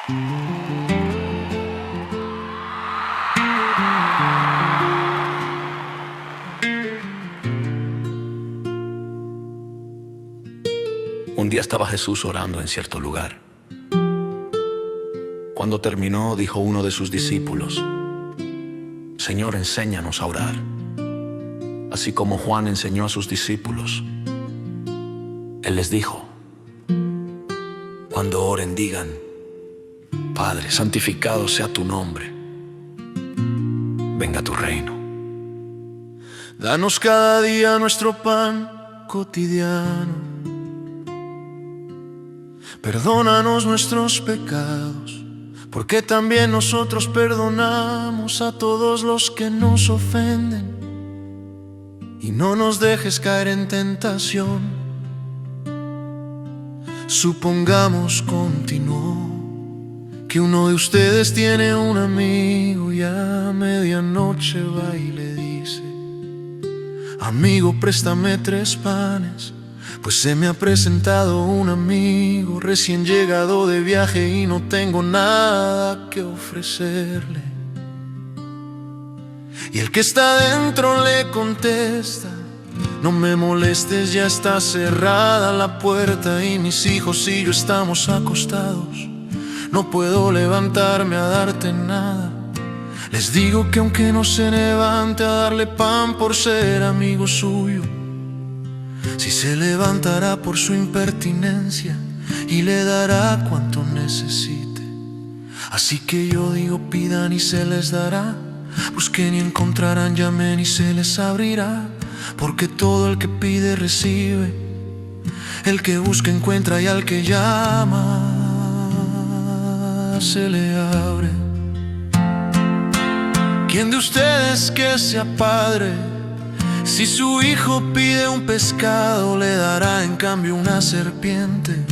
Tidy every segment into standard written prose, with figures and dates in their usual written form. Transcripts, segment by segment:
Un día estaba Jesús orando en cierto lugar. Cuando terminó, dijo uno de sus discípulos: Señor, enséñanos a orar, así como Juan enseñó a sus discípulos. Él les dijo: cuando oren, digan: Padre, santificado sea tu nombre, venga tu reino. Danos cada día nuestro pan cotidiano. Perdónanos nuestros pecados, porque también nosotros perdonamos a todos los que nos ofenden. Y no nos dejes caer en tentación. Supongamos, continuó, que uno de ustedes tiene un amigo y a medianoche va y le dice: amigo, préstame 3 panes, pues se me ha presentado un amigo recién llegado de viaje y no tengo nada que ofrecerle. Y el que está dentro le contesta: no me molestes, ya está cerrada la puerta y mis hijos y yo estamos acostados. No puedo levantarme a darte nada. Les digo que aunque no se levante a darle pan por ser amigo suyo, si se levantará por su impertinencia y le dará cuanto necesite. Así que yo digo, pidan y se les dará, busquen y encontrarán, llamen y se les abrirá. Porque todo el que pide recibe, el que busca encuentra y al que llama se le abre. ¿Quién de ustedes que sea padre, si su hijo pide un pescado, le dará en cambio una serpiente?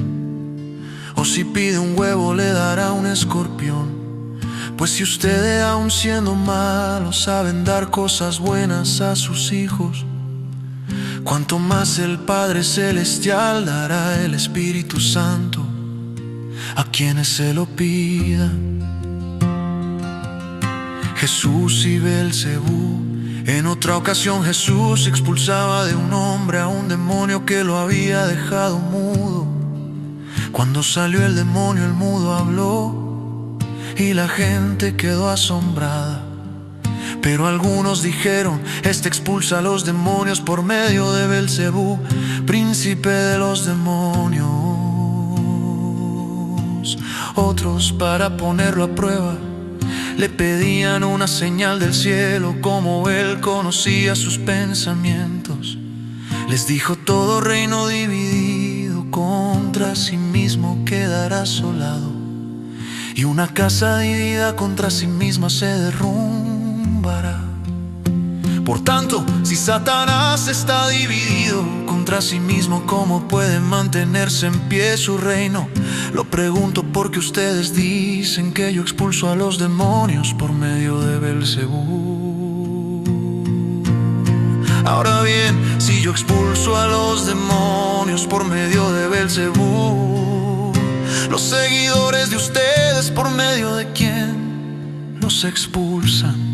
O si pide un huevo, le dará un escorpión. Pues si ustedes, aun siendo malos, saben dar cosas buenas a sus hijos, cuanto más el Padre Celestial dará el Espíritu Santo a quienes se lo pidan. Jesús y Belcebú. En otra ocasión Jesús expulsaba de un hombre a un demonio que lo había dejado mudo. Cuando salió el demonio, el mudo habló y la gente quedó asombrada. Pero algunos dijeron: este expulsa a los demonios por medio de Belcebú, príncipe de los demonios. Otros, para ponerlo a prueba, le pedían una señal del cielo, como él conocía sus pensamientos. Les dijo: todo reino dividido contra sí mismo quedará asolado, y una casa dividida contra sí misma se derrumbará. Por tanto, si Satanás está dividido contra sí mismo, ¿cómo puede mantenerse en pie su reino? Lo pregunto porque ustedes dicen que yo expulso a los demonios por medio de Belcebú. Ahora bien, si yo expulso a los demonios por medio de Belcebú, los seguidores de ustedes, ¿por medio de quién los expulsan?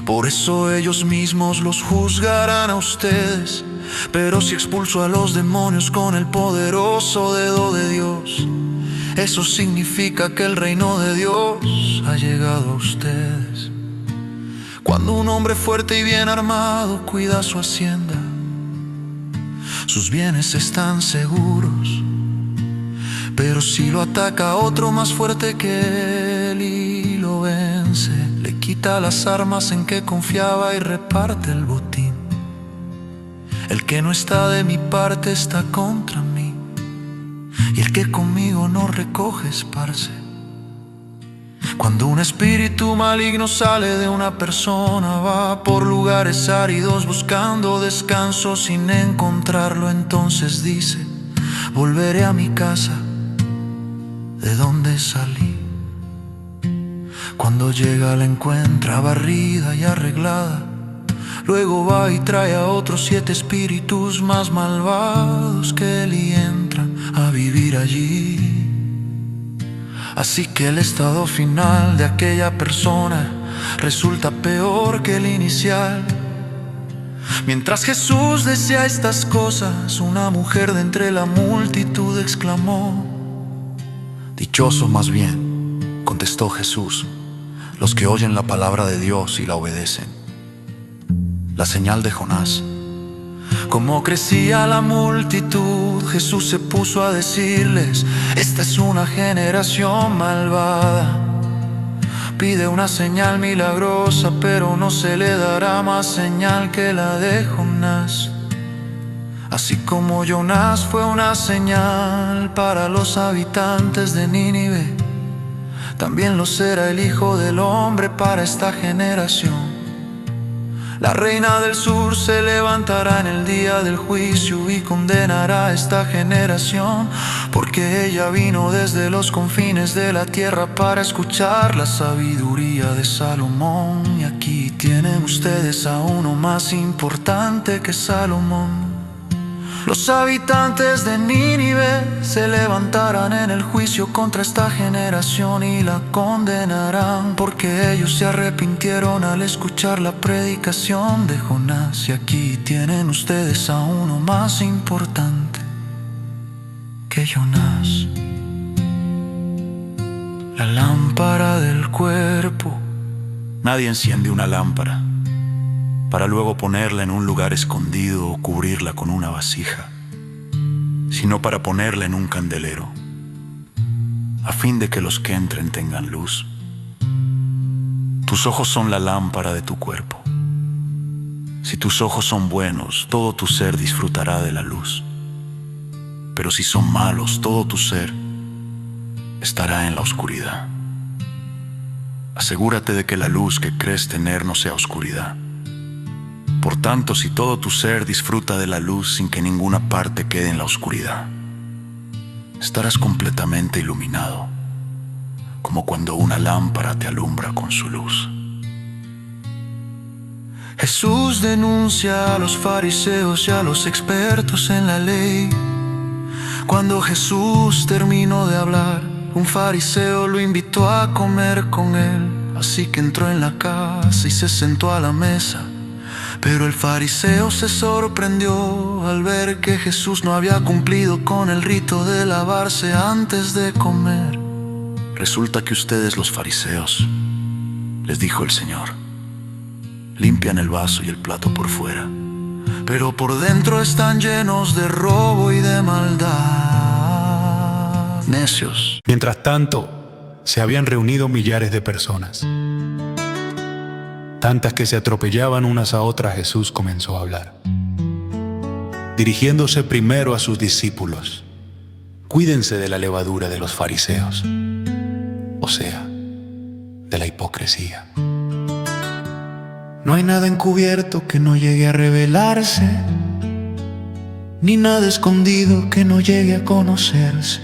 Por eso ellos mismos los juzgarán a ustedes. Pero si expulso a los demonios con el poderoso dedo de Dios, eso significa que el reino de Dios ha llegado a ustedes. Cuando un hombre fuerte y bien armado cuida su hacienda, sus bienes están seguros. Pero si lo ataca otro más fuerte que él y lo vence, le quita las armas en que confiaba y reparte el botín. El que no está de mi parte está contra mí, y el que conmigo no recoge esparce. Cuando un espíritu maligno sale de una persona, va por lugares áridos buscando descanso sin encontrarlo. Entonces dice: volveré a mi casa de donde salí. Cuando llega la encuentra barrida y arreglada. Luego va y trae a otros 7 espíritus más malvados que él y entran a vivir allí. Así que el estado final de aquella persona resulta peor que el inicial. Mientras Jesús decía estas cosas, una mujer de entre la multitud exclamó: dichoso, más bien, contestó Jesús, los que oyen la palabra de Dios y la obedecen. La señal de Jonás. Como crecía la multitud, Jesús se puso a decirles: esta es una generación malvada. Pide una señal milagrosa, pero no se le dará más señal que la de Jonás. Así como Jonás fue una señal para los habitantes de Nínive, también lo será el Hijo del Hombre para esta generación. La reina del sur se levantará en el día del juicio y condenará a esta generación, porque ella vino desde los confines de la tierra para escuchar la sabiduría de Salomón. Y aquí tienen ustedes a uno más importante que Salomón. Los habitantes de Nínive se levantarán en el juicio contra esta generación y la condenarán, porque ellos se arrepintieron al escuchar la predicación de Jonás. Y aquí tienen ustedes a uno más importante que Jonás. La lámpara del cuerpo. Nadie enciende una lámpara para luego ponerla en un lugar escondido o cubrirla con una vasija, sino para ponerla en un candelero, a fin de que los que entren tengan luz. Tus ojos son la lámpara de tu cuerpo. Si tus ojos son buenos, todo tu ser disfrutará de la luz. Pero si son malos, todo tu ser estará en la oscuridad. Asegúrate de que la luz que crees tener no sea oscuridad. Por tanto, si todo tu ser disfruta de la luz sin que ninguna parte quede en la oscuridad, estarás completamente iluminado, como cuando una lámpara te alumbra con su luz. Jesús denuncia a los fariseos y a los expertos en la ley. Cuando Jesús terminó de hablar, un fariseo lo invitó a comer con él. Así que entró en la casa y se sentó a la mesa. Pero el fariseo se sorprendió al ver que Jesús no había cumplido con el rito de lavarse antes de comer. Resulta que ustedes, los fariseos, les dijo el Señor, limpian el vaso y el plato por fuera, pero por dentro están llenos de robo y de maldad. Necios. Mientras tanto, se habían reunido millares de personas. Tantas que se atropellaban unas a otras, Jesús comenzó a hablar, dirigiéndose primero a sus discípulos: cuídense de la levadura de los fariseos, o sea, de la hipocresía. No hay nada encubierto que no llegue a revelarse, ni nada escondido que no llegue a conocerse.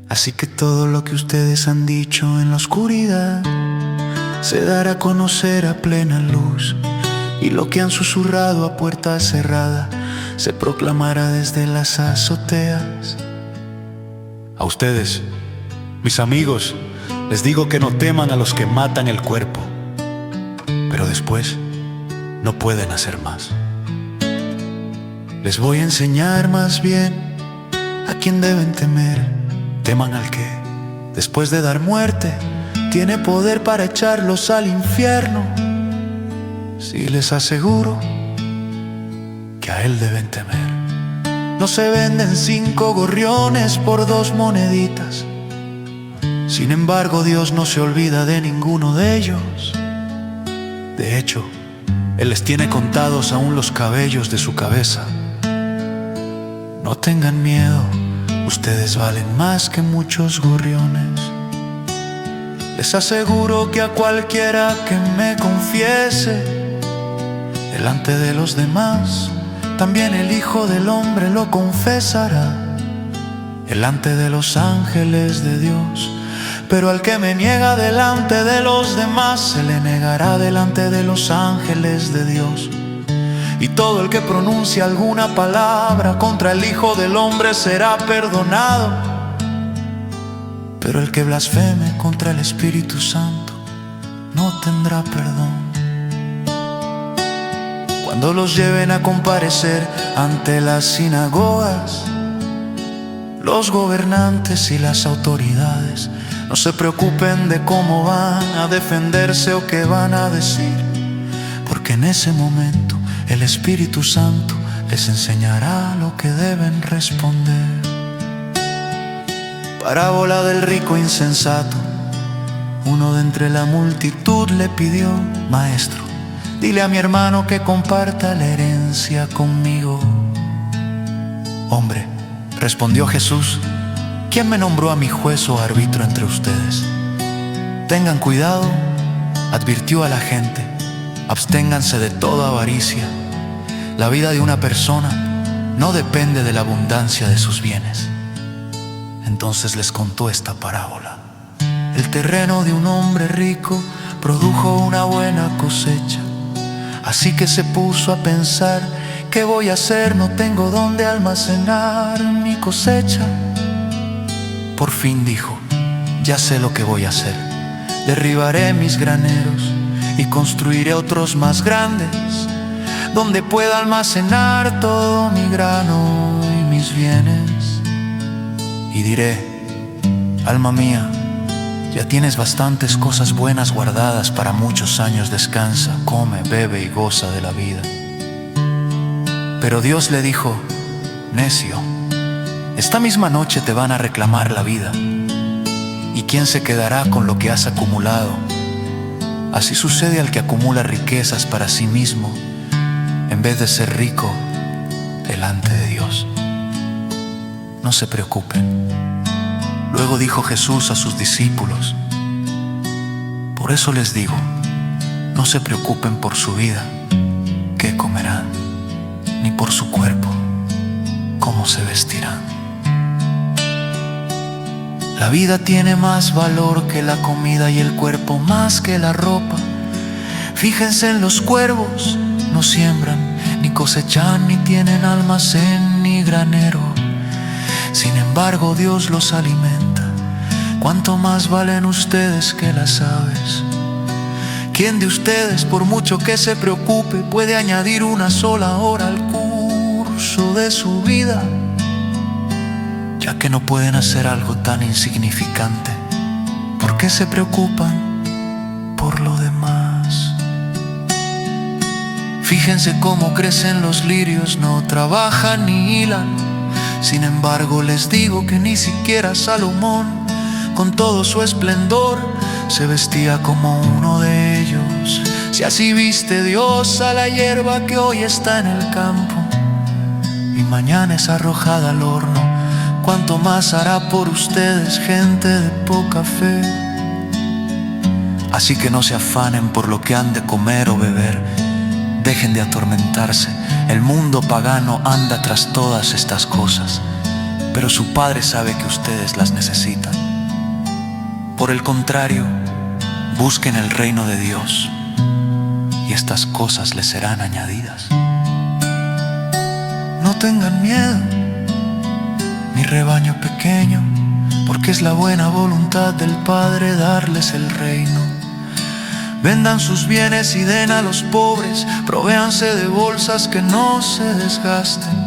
Así que todo lo que ustedes han dicho en la oscuridad se dará a conocer a plena luz, y lo que han susurrado a puerta cerrada se proclamará desde las azoteas. A ustedes, mis amigos, les digo que no teman a los que matan el cuerpo, pero después no pueden hacer más. Les voy a enseñar más bien a quién deben temer. Teman al que, después de dar muerte, tiene poder para echarlos al infierno. Sí, les aseguro que a él deben temer. No se venden 5 gorriones por 2 moneditas. Sin embargo, Dios no se olvida de ninguno de ellos. De hecho, Él les tiene contados aún los cabellos de su cabeza. No tengan miedo, ustedes valen más que muchos gorriones. Les aseguro que a cualquiera que me confiese delante de los demás, también el Hijo del Hombre lo confesará delante de los ángeles de Dios. Pero al que me niega delante de los demás, se le negará delante de los ángeles de Dios. Y todo el que pronuncie alguna palabra contra el Hijo del Hombre será perdonado, pero el que blasfeme contra el Espíritu Santo no tendrá perdón. Cuando los lleven a comparecer ante las sinagogas, los gobernantes y las autoridades, no se preocupen de cómo van a defenderse o qué van a decir, porque en ese momento el Espíritu Santo les enseñará lo que deben responder. Parábola del rico insensato. Uno de entre la multitud le pidió: Maestro, dile a mi hermano que comparta la herencia conmigo. Hombre, respondió Jesús, ¿quién me nombró a mi juez o árbitro entre ustedes? Tengan cuidado, advirtió a la gente, absténganse de toda avaricia. La vida de una persona no depende de la abundancia de sus bienes. Entonces les contó esta parábola. El terreno de un hombre rico produjo una buena cosecha. Así que se puso a pensar: ¿qué voy a hacer? No tengo dónde almacenar mi cosecha. Por fin dijo: ya sé lo que voy a hacer. Derribaré mis graneros y construiré otros más grandes, donde pueda almacenar todo mi grano y mis bienes. Y diré: alma mía, ya tienes bastantes cosas buenas guardadas para muchos años. Descansa, come, bebe y goza de la vida. Pero Dios le dijo: necio, esta misma noche te van a reclamar la vida. ¿Y quién se quedará con lo que has acumulado? Así sucede al que acumula riquezas para sí mismo, en vez de ser rico delante de Dios. No se preocupen. Luego dijo Jesús a sus discípulos: por eso les digo, no se preocupen por su vida, qué comerán, ni por su cuerpo, cómo se vestirán. La vida tiene más valor que la comida y el cuerpo más que la ropa. Fíjense en los cuervos, no siembran, ni cosechan, ni tienen almacén ni granero. Sin embargo, Dios los alimenta. ¿Cuánto más valen ustedes que las aves? ¿Quién de ustedes, por mucho que se preocupe, puede añadir una sola hora al curso de su vida? Ya que no pueden hacer algo tan insignificante, ¿por qué se preocupan por lo demás? Fíjense cómo crecen los lirios, no trabajan ni hilan. Sin embargo, les digo que ni siquiera Salomón, con todo su esplendor, se vestía como uno de ellos. Si así viste Dios a la hierba que hoy está en el campo y mañana es arrojada al horno, ¿cuánto más hará por ustedes, gente de poca fe? Así que no se afanen por lo que han de comer o beber. Dejen de atormentarse. El mundo pagano anda tras todas estas cosas, pero su Padre sabe que ustedes las necesitan. Por el contrario, busquen el reino de Dios y estas cosas les serán añadidas. No tengan miedo, mi rebaño pequeño, porque es la buena voluntad del Padre darles el reino. Vendan sus bienes y den a los pobres, provéanse de bolsas que no se desgasten.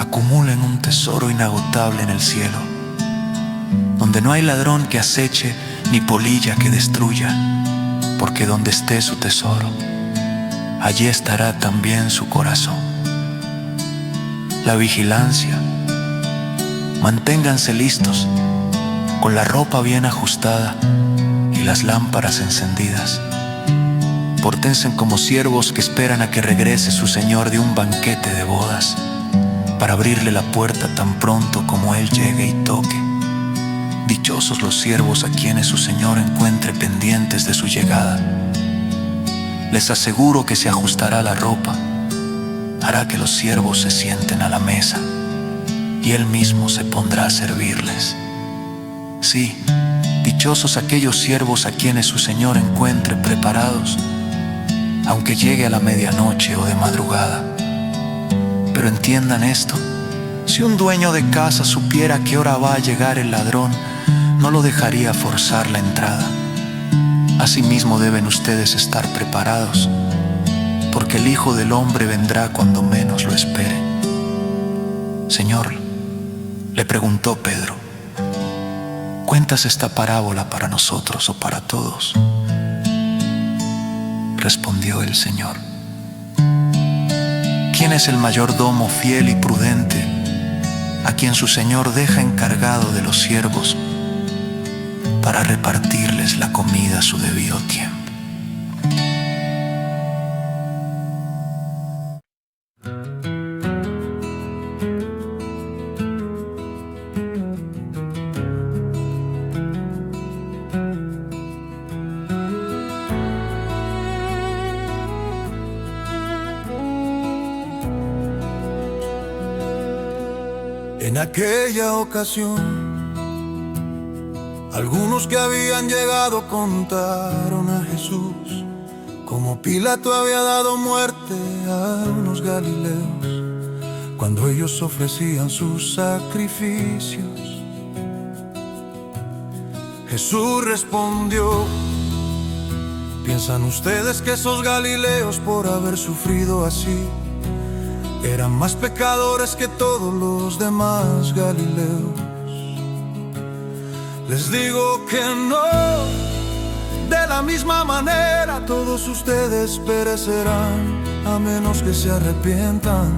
Acumulen un tesoro inagotable en el cielo, donde no hay ladrón que aceche ni polilla que destruya, porque donde esté su tesoro, allí estará también su corazón. La vigilancia. Manténganse listos, con la ropa bien ajustada y las lámparas encendidas. Pórtense como siervos que esperan a que regrese su señor de un banquete de bodas, para abrirle la puerta tan pronto como él llegue y toque. Dichosos los siervos a quienes su señor encuentre pendientes de su llegada. Les aseguro que se ajustará la ropa, hará que los siervos se sienten a la mesa y él mismo se pondrá a servirles. Sí, dichosos aquellos siervos a quienes su señor encuentre preparados, aunque llegue a la medianoche o de madrugada. Pero entiendan esto: Si un dueño de casa supiera a qué hora va a llegar el ladrón, no lo dejaría forzar la entrada. Asimismo deben ustedes estar preparados, porque el Hijo del Hombre vendrá cuando menos lo espere. Señor, le preguntó Pedro, ¿cuentas esta parábola para nosotros o para todos? Respondió el Señor, ¿quién es el mayordomo fiel y prudente, a quien su Señor deja encargado de los siervos para repartirles la comida a su debido tiempo? En aquella ocasión, algunos que habían llegado contaron a Jesús cómo Pilato había dado muerte a unos galileos cuando ellos ofrecían sus sacrificios. Jesús respondió, ¿piensan ustedes que esos galileos, por haber sufrido así, eran más pecadores que todos los demás galileos? Les digo que no. De la misma manera todos ustedes perecerán, a menos que se arrepientan.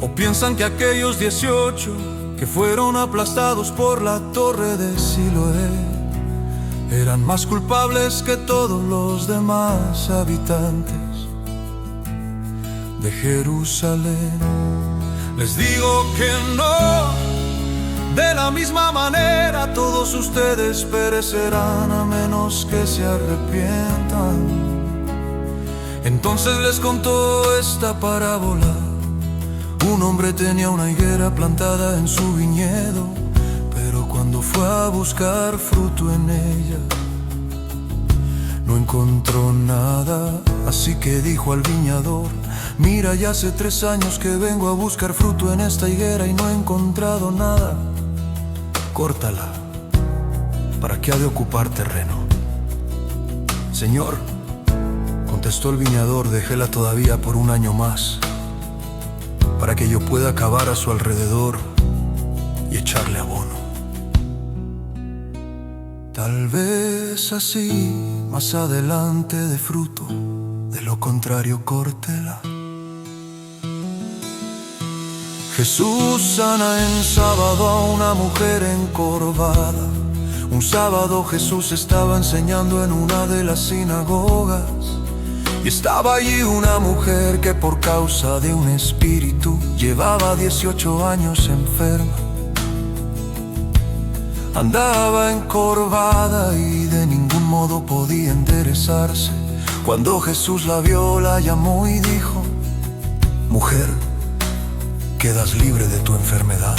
¿O piensan que aquellos 18 que fueron aplastados por la torre de Siloé eran más culpables que todos los demás habitantes de Jerusalén? Les digo que no. De la misma manera todos ustedes perecerán, a menos que se arrepientan. Entonces les contó esta parábola. Un hombre tenía una higuera plantada en su viñedo, pero cuando fue a buscar fruto en ella, no encontró nada. Así que dijo al viñador, mira, ya hace 3 años que vengo a buscar fruto en esta higuera y no he encontrado nada. Córtala, ¿para qué ha de ocupar terreno? Señor, contestó el viñador, déjela todavía por 1 año más, para que yo pueda cavar a su alrededor y echarle abono. Tal vez así más adelante dé fruto, de lo contrario córtela. Jesús sana en sábado a una mujer encorvada. Un sábado Jesús estaba enseñando en una de las sinagogas, y estaba allí una mujer que por causa de un espíritu llevaba 18 años enferma. Andaba encorvada y de ningún modo podía enderezarse. Cuando Jesús la vio, la llamó y dijo, mujer, quedas libre de tu enfermedad.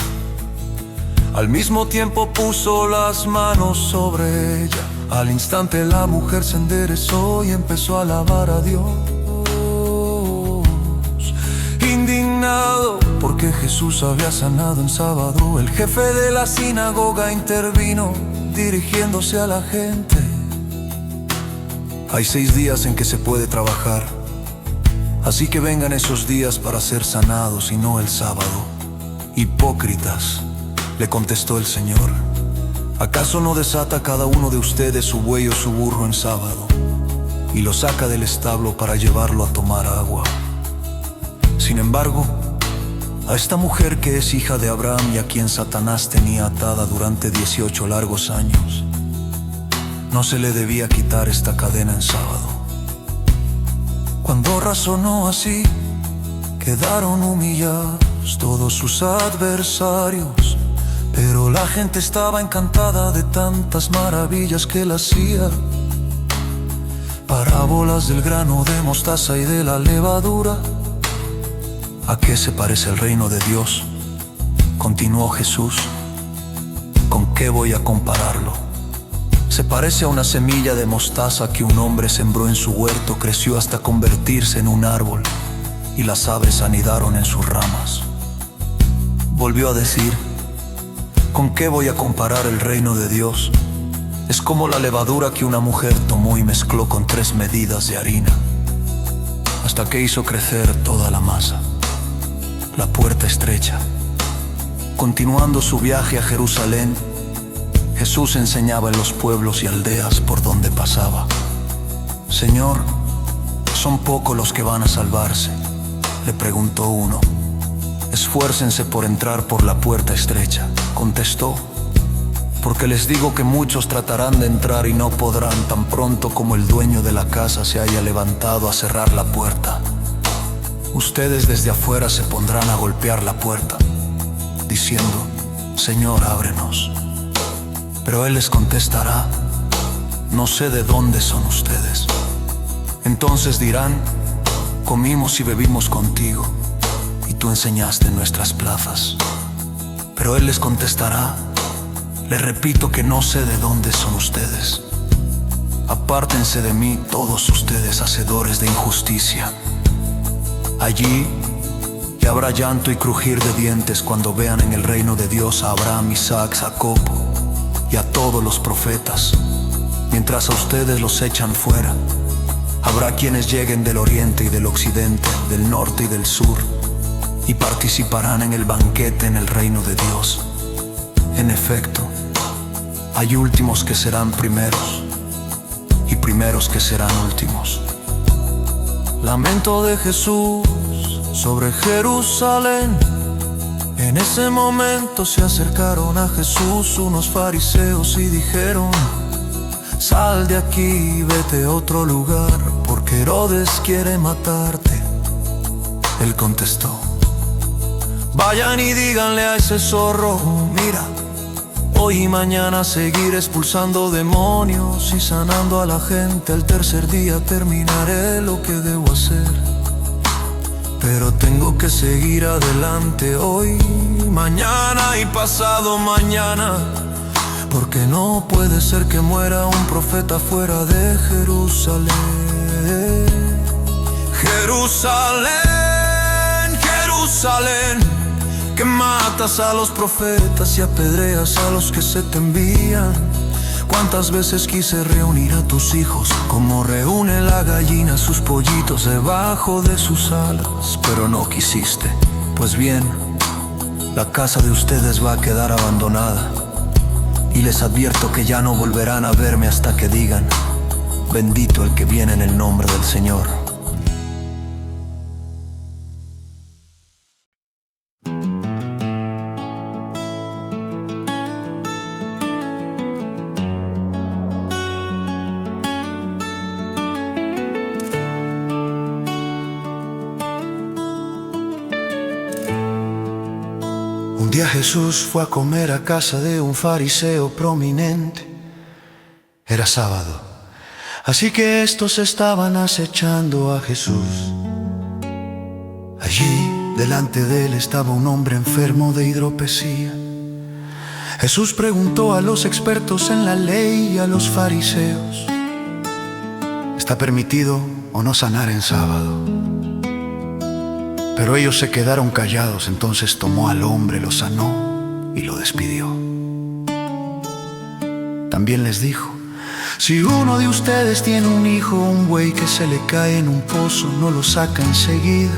Al mismo tiempo puso las manos sobre ella. Al instante la mujer se enderezó y empezó a alabar a Dios. Indignado porque Jesús había sanado en sábado, el jefe de la sinagoga intervino, dirigiéndose a la gente. Hay 6 días en que se puede trabajar, así que vengan esos días para ser sanados y no el sábado. Hipócritas, le contestó el Señor, ¿acaso no desata cada uno de ustedes su buey o su burro en sábado y lo saca del establo para llevarlo a tomar agua? Sin embargo, a esta mujer que es hija de Abraham y a quien Satanás tenía atada durante 18 largos años, no se le debía quitar esta cadena en sábado. Cuando razonó así, quedaron humillados todos sus adversarios, pero la gente estaba encantada de tantas maravillas que él hacía. Parábolas del grano de mostaza y de la levadura. ¿A qué se parece el reino de Dios?, continuó Jesús. ¿Con qué voy a compararlo? Se parece a una semilla de mostaza que un hombre sembró en su huerto, creció hasta convertirse en un árbol, y las aves anidaron en sus ramas. volvió a decir: ¿con qué voy a comparar el reino de Dios? Es como la levadura que una mujer tomó y mezcló con 3 medidas de harina, hasta que hizo crecer toda la masa. La puerta estrecha. Continuando su viaje a Jerusalén, Jesús enseñaba en los pueblos y aldeas por donde pasaba. Señor, ¿son pocos los que van a salvarse?, le preguntó uno. Esfuércense por entrar por la puerta estrecha, contestó, porque les digo que muchos tratarán de entrar y no podrán tan pronto como el dueño de la casa se haya levantado a cerrar la puerta. Ustedes desde afuera se pondrán a golpear la puerta, diciendo: Señor, ábrenos. Pero Él les contestará: no sé de dónde son ustedes. Entonces dirán: comimos y bebimos contigo, y tú enseñaste en nuestras plazas. Pero Él les contestará: les repito que no sé de dónde son ustedes. Apártense de mí todos ustedes, hacedores de injusticia. Allí ya habrá llanto y crujir de dientes cuando vean en el reino de Dios a Abraham, Isaac, Jacob y a todos los profetas. Mientras a ustedes los echan fuera, habrá quienes lleguen del oriente y del occidente, del norte y del sur, y participarán en el banquete en el reino de Dios. En efecto, hay últimos que serán primeros y primeros que serán últimos. Lamento de Jesús sobre Jerusalén. En ese momento se acercaron a Jesús unos fariseos y dijeron: sal de aquí y vete a otro lugar, porque Herodes quiere matarte. Él contestó: vayan y díganle a ese zorro, mira, hoy y mañana seguiré expulsando demonios y sanando a la gente. El tercer día terminaré lo que debo hacer. Pero tengo que seguir adelante hoy, mañana y pasado mañana, porque no puede ser que muera un profeta fuera de Jerusalén. Jerusalén, Jerusalén, que matas a los profetas y apedreas a los que se te envían. Cuántas veces quise reunir a tus hijos, como reúne la gallina sus pollitos debajo de sus alas, pero no quisiste. Pues bien, la casa de ustedes va a quedar abandonada, y les advierto que ya no volverán a verme hasta que digan: bendito el que viene en el nombre del Señor. Un día Jesús fue a comer a casa de un fariseo prominente. Era sábado, así que estos estaban acechando a Jesús. Allí, delante de él, estaba un hombre enfermo de hidropesía. Jesús preguntó a los expertos en la ley y a los fariseos: ¿está permitido o no sanar en sábado? Pero ellos se quedaron callados. Entonces tomó al hombre, lo sanó y lo despidió. También les dijo: si uno de ustedes tiene un hijo o un buey que se le cae en un pozo, no lo saca enseguida,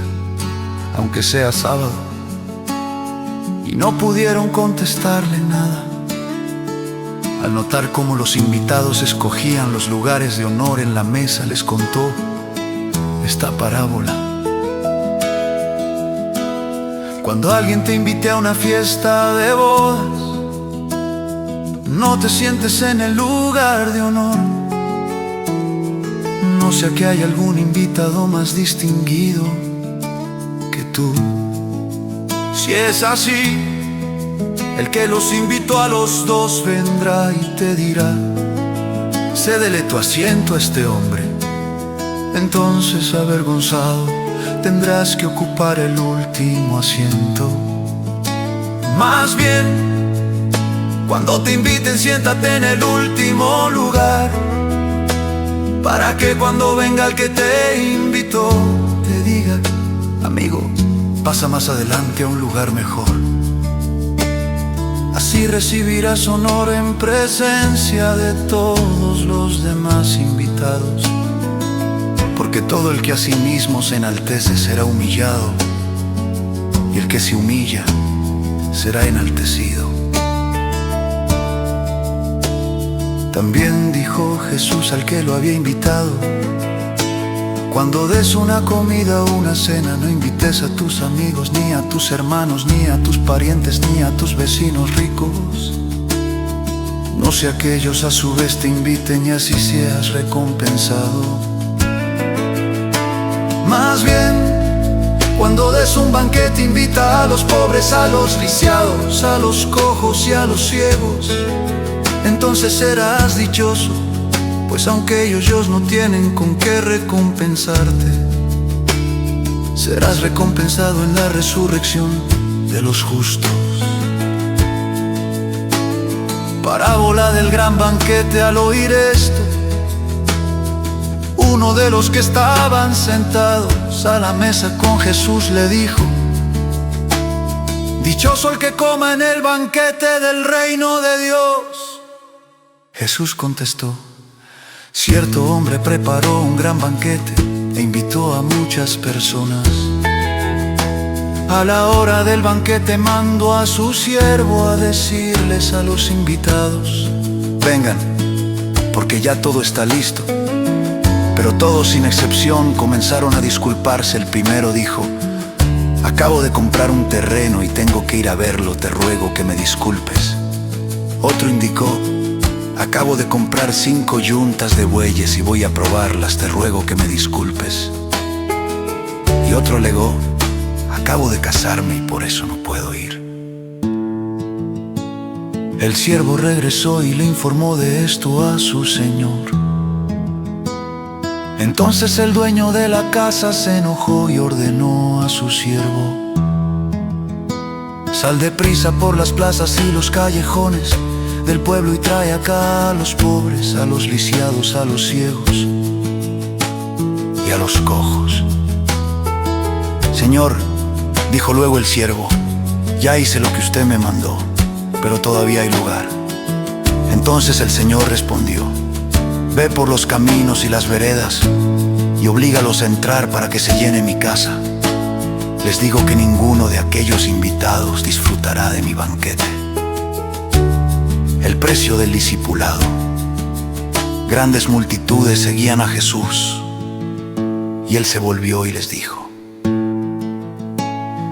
aunque sea sábado. Y no pudieron contestarle nada. Al notar cómo los invitados escogían los lugares de honor en la mesa, les contó esta parábola: cuando alguien te invite a una fiesta de bodas, no te sientes en el lugar de honor, no sea que haya algún invitado más distinguido que tú. Si es así, el que los invitó a los dos vendrá y te dirá: cédele tu asiento a este hombre. Entonces, avergonzado, tendrás que ocupar el último asiento. Más bien, cuando te inviten, siéntate en el último lugar, para que cuando venga el que te invitó, te diga: amigo, pasa más adelante a un lugar mejor. Así recibirás honor en presencia de todos los demás invitados. Porque todo el que a sí mismo se enaltece será humillado, y el que se humilla será enaltecido. También dijo Jesús al que lo había invitado: cuando des una comida o una cena, no invites a tus amigos, ni a tus hermanos, ni a tus parientes, ni a tus vecinos ricos. No sea que ellos a su vez te inviten y así seas recompensado. Más bien, cuando des un banquete, invita a los pobres, a los lisiados, a los cojos y a los ciegos. Entonces serás dichoso, pues aunque ellos no tienen con qué recompensarte, serás recompensado en la resurrección de los justos. Parábola del gran banquete. Al oír esto, uno de los que estaban sentados a la mesa con Jesús le dijo: dichoso el que coma en el banquete del reino de Dios. Jesús contestó: cierto hombre preparó un gran banquete e invitó a muchas personas. A la hora del banquete mandó a su siervo a decirles a los invitados: vengan, porque ya todo está listo. Pero todos sin excepción comenzaron a disculparse. El primero dijo: acabo de comprar un terreno y tengo que ir a verlo, te ruego que me disculpes. Otro indicó: acabo de comprar 5 yuntas de bueyes y voy a probarlas, te ruego que me disculpes. Y otro alegó: acabo de casarme y por eso no puedo ir. El siervo regresó y le informó de esto a su señor. Entonces el dueño de la casa se enojó y ordenó a su siervo: sal deprisa por las plazas y los callejones del pueblo y trae acá a los pobres, a los lisiados, a los ciegos y a los cojos. Señor, dijo luego el siervo, ya hice lo que usted me mandó, pero todavía hay lugar. Entonces el Señor respondió: ve por los caminos y las veredas y oblígalos a entrar para que se llene mi casa. Les digo que ninguno de aquellos invitados disfrutará de mi banquete. El precio del discipulado. Grandes multitudes seguían a Jesús, y Él se volvió y les dijo: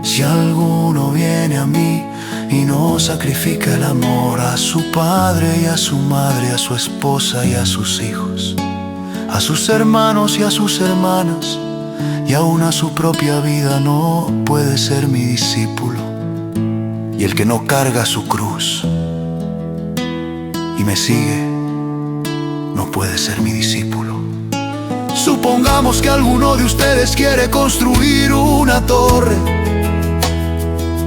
si alguno viene a mí y no sacrifica el amor a su padre y a su madre, a su esposa y a sus hijos, a sus hermanos y a sus hermanas, y aún a su propia vida, no puede ser mi discípulo. Y el que no carga su cruz y me sigue, no puede ser mi discípulo. Supongamos que alguno de ustedes quiere construir una torre.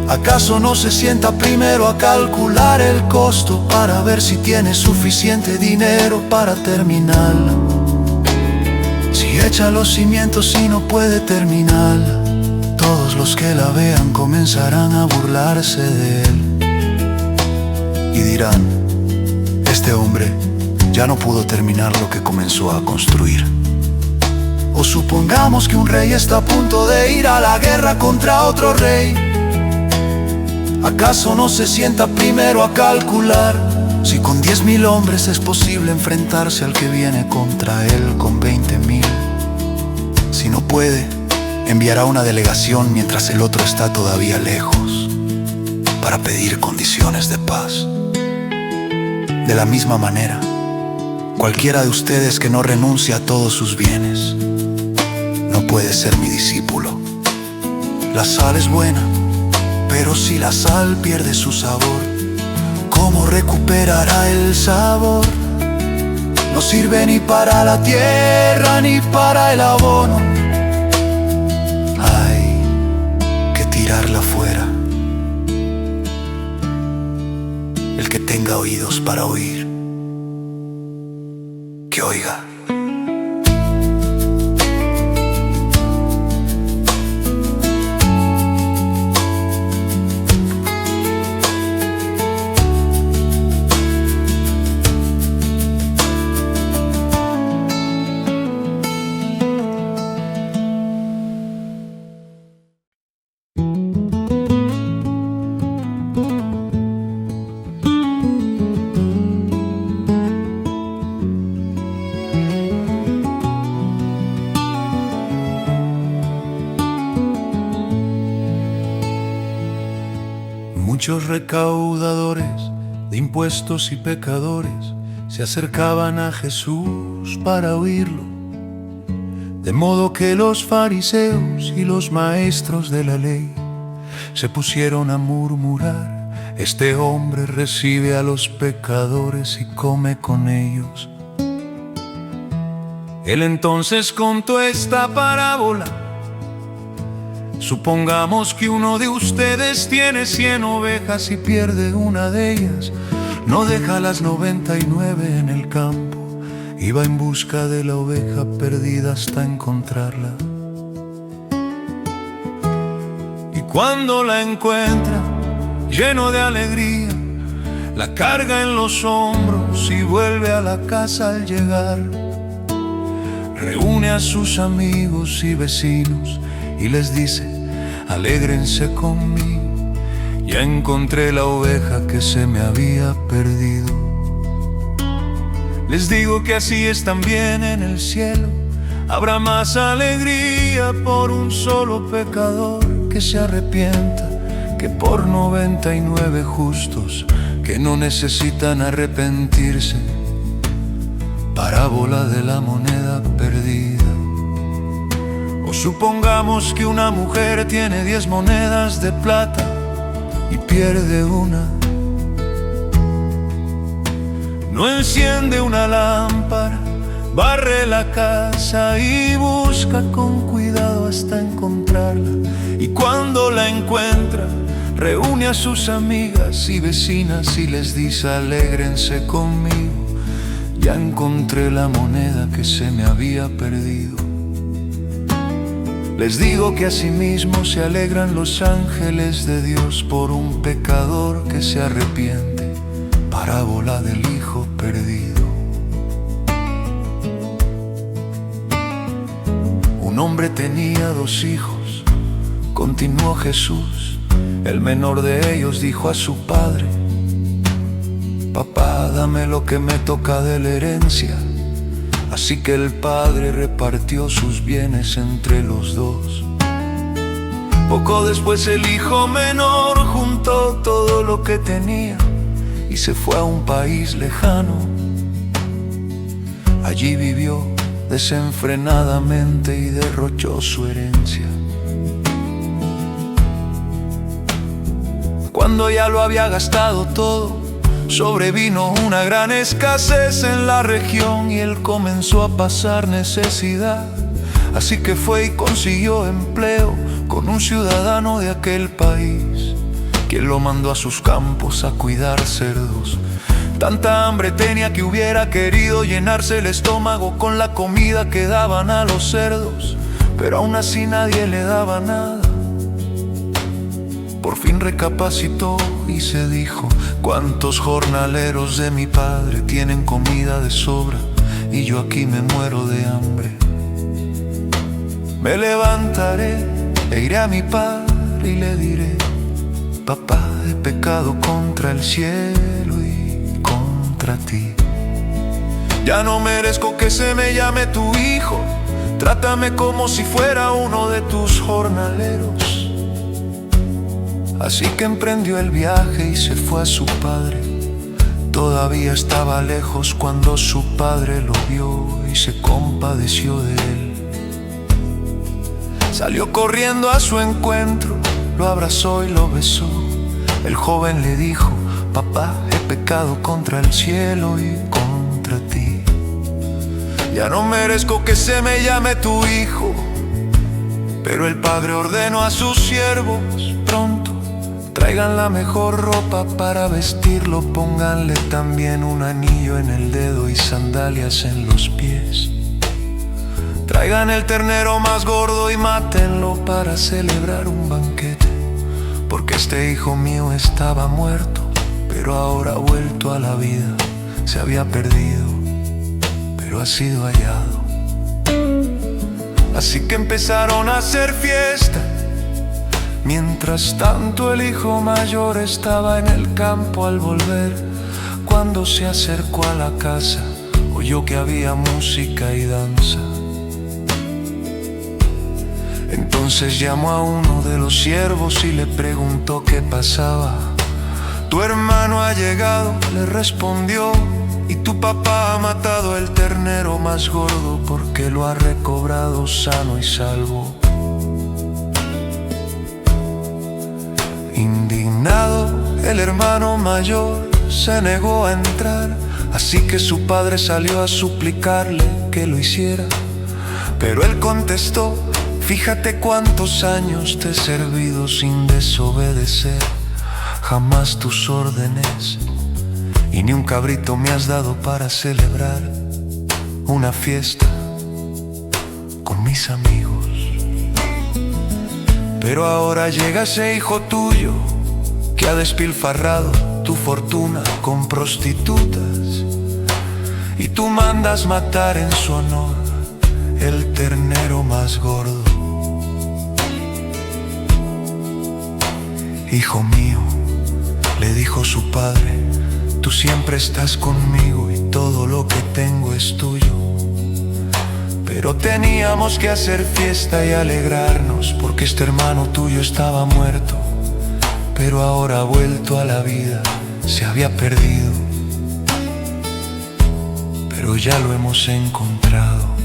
¿Acaso no se sienta primero a calcular el costo para ver si tiene suficiente dinero para terminarla? Si echa los cimientos y no puede terminarla, todos los que la vean comenzarán a burlarse de él y dirán: este hombre ya no pudo terminar lo que comenzó a construir. O supongamos que un rey está a punto de ir a la guerra contra otro rey. ¿Acaso no se sienta primero a calcular si con 10,000 hombres es posible enfrentarse al que viene contra él con 20,000? Si no puede, enviará una delegación mientras el otro está todavía lejos para pedir condiciones de paz. De la misma manera, cualquiera de ustedes que no renuncie a todos sus bienes no puede ser mi discípulo. La sal es buena, pero si la sal pierde su sabor, ¿cómo recuperará el sabor? No sirve ni para la tierra ni para el abono. Hay que tirarla fuera. El que tenga oídos para oír, que oiga. Muchos recaudadores de impuestos y pecadores se acercaban a Jesús para oírlo, de modo que los fariseos y los maestros de la ley se pusieron a murmurar: este hombre recibe a los pecadores y come con ellos. Él entonces contó esta parábola: supongamos que uno de ustedes tiene 100 ovejas y pierde una de ellas. No deja las 99 en el campo y va en busca de la oveja perdida hasta encontrarla. Y cuando la encuentra, lleno de alegría, la carga en los hombros y vuelve a la casa. Al llegar, reúne a sus amigos y vecinos y les dice: alégrense conmigo, ya encontré la oveja que se me había perdido. Les digo que así es también en el cielo. Habrá más alegría por un solo pecador que se arrepienta que por 99 justos que no necesitan arrepentirse. Parábola de la moneda perdida. O supongamos que una mujer tiene 10 monedas de plata y pierde una. No enciende una lámpara, barre la casa y busca con cuidado hasta encontrarla. Y cuando la encuentra, reúne a sus amigas y vecinas y les dice: alégrense conmigo, ya encontré la moneda que se me había perdido. Les digo que asimismo se alegran los ángeles de Dios por un pecador que se arrepiente. Parábola del hijo perdido. Un hombre tenía 2 hijos, continuó Jesús. El menor de ellos dijo a su padre: papá, dame lo que me toca de la herencia. Así que el padre repartió sus bienes entre los 2. Poco después el hijo menor juntó todo lo que tenía y se fue a un país lejano. Allí vivió desenfrenadamente y derrochó su herencia. Cuando ya lo había gastado todo, sobrevino una gran escasez en la región y él comenzó a pasar necesidad. Así que fue y consiguió empleo con un ciudadano de aquel país, quien lo mandó a sus campos a cuidar cerdos. Tanta hambre tenía que hubiera querido llenarse el estómago con la comida que daban a los cerdos, pero aún así nadie le daba nada. Por fin recapacitó y se dijo: cuántos jornaleros de mi padre tienen comida de sobra y yo aquí me muero de hambre. Me levantaré e iré a mi padre y le diré: papá, he pecado contra el cielo y contra ti. Ya no merezco que se me llame tu hijo, trátame como si fuera uno de tus jornaleros. Así que emprendió el viaje y se fue a su padre. Todavía estaba lejos cuando su padre lo vio y se compadeció de él. Salió corriendo a su encuentro, lo abrazó y lo besó. El joven le dijo: papá, he pecado contra el cielo y contra ti. Ya no merezco que se me llame tu hijo. Pero el padre ordenó a sus siervos: pronto, traigan la mejor ropa para vestirlo, pónganle también un anillo en el dedo y sandalias en los pies. Traigan el ternero más gordo y mátenlo para celebrar un banquete, porque este hijo mío estaba muerto, pero ahora ha vuelto a la vida. Se había perdido, pero ha sido hallado. Así que empezaron a hacer fiesta. Mientras tanto el hijo mayor estaba en el campo. Al volver, cuando se acercó a la casa, oyó que había música y danza. Entonces llamó a uno de los siervos y le preguntó qué pasaba. Tu hermano ha llegado, le respondió, y tu papá ha matado el ternero más gordo porque lo ha recobrado sano y salvo. Indignado, el hermano mayor se negó a entrar, así que su padre salió a suplicarle que lo hiciera. Pero él contestó: fíjate cuántos años te he servido sin desobedecer jamás tus órdenes, y ni un cabrito me has dado para celebrar una fiesta con mis amigos. Pero ahora llega ese hijo tuyo que ha despilfarrado tu fortuna con prostitutas, y tú mandas matar en su honor el ternero más gordo. Hijo mío, le dijo su padre, tú siempre estás conmigo y todo lo que tengo es tuyo. Pero teníamos que hacer fiesta y alegrarnos porque este hermano tuyo estaba muerto, pero ahora ha vuelto a la vida, se había perdido, pero ya lo hemos encontrado.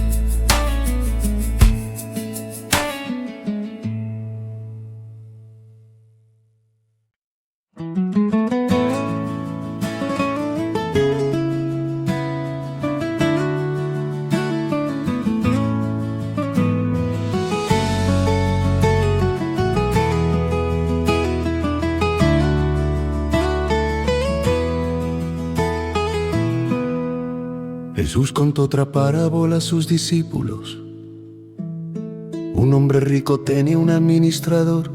Jesús contó otra parábola a sus discípulos. Un hombre rico tenía un administrador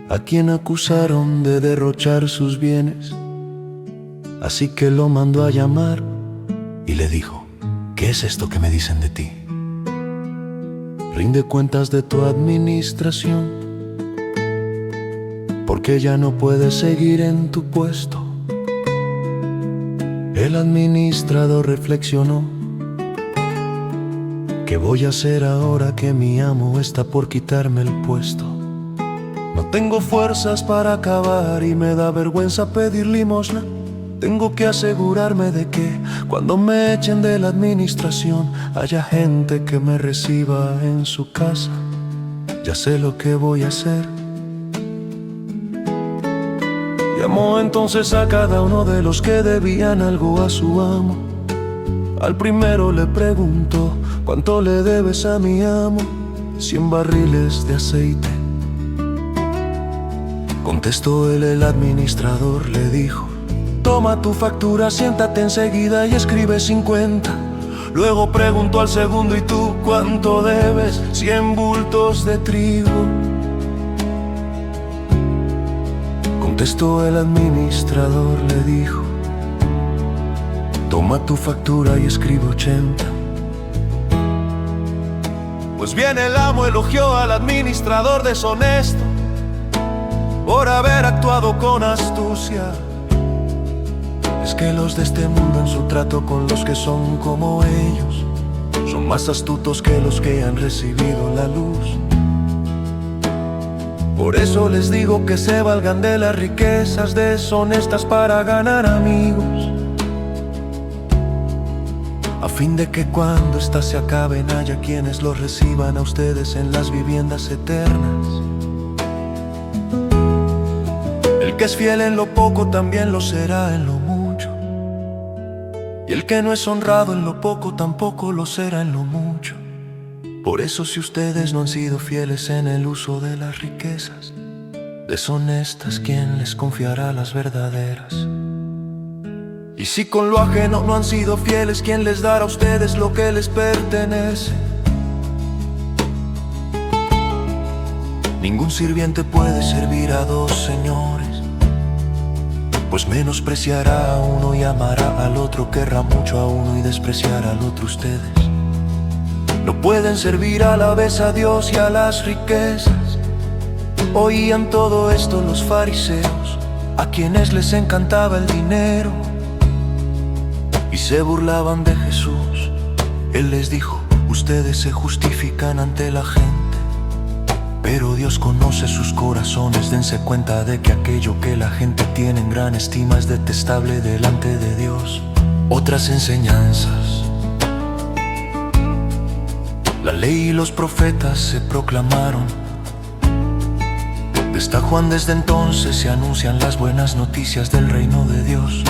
a quien acusaron de derrochar sus bienes. Así que lo mandó a llamar y le dijo: ¿qué es esto que me dicen de ti? Rinde cuentas de tu administración, porque ya no puedes seguir en tu puesto. El administrador reflexionó: ¿qué voy a hacer ahora que mi amo está por quitarme el puesto? No tengo fuerzas para acabar y me da vergüenza pedir limosna. Tengo que asegurarme de que cuando me echen de la administración haya gente que me reciba en su casa. Ya sé lo que voy a hacer. Llamó entonces a cada uno de los que debían algo a su amo. Al primero le preguntó: ¿cuánto le debes a mi amo? 100 barriles de aceite. Contestó él, el administrador le dijo: toma tu factura, siéntate enseguida y escribe 50. Luego preguntó al segundo: ¿y tú cuánto debes? 100 bultos de trigo. Contestó el administrador, le dijo: toma tu factura y escribe 80. Pues bien, el amo elogió al administrador deshonesto por haber actuado con astucia. Es que los de este mundo en su trato con los que son como ellos son más astutos que los que han recibido la luz. Por eso les digo que se valgan de las riquezas deshonestas para ganar amigos, a fin de que cuando éstas se acaben haya quienes los reciban a ustedes en las viviendas eternas. El que es fiel en lo poco también lo será en lo mucho, y el que no es honrado en lo poco tampoco lo será en lo mucho. Por eso, si ustedes no han sido fieles en el uso de las riquezas deshonestas, ¿quién les confiará las verdaderas? Y si con lo ajeno no han sido fieles, ¿quién les dará a ustedes lo que les pertenece? Ningún sirviente puede servir a dos señores, pues menospreciará a uno y amará al otro, querrá mucho a uno y despreciará al otro. Ustedes no pueden servir a la vez a Dios y a las riquezas. Oían todo esto los fariseos, a quienes les encantaba el dinero, y se burlaban de Jesús. Él les dijo: ustedes se justifican ante la gente, Pero Dios conoce sus corazones. Dense cuenta de que aquello que la gente tiene en gran estima es detestable delante de Dios. Otras enseñanzas. La ley y los profetas se proclamaron. Desde Juan desde entonces se anuncian las buenas noticias del reino de Dios,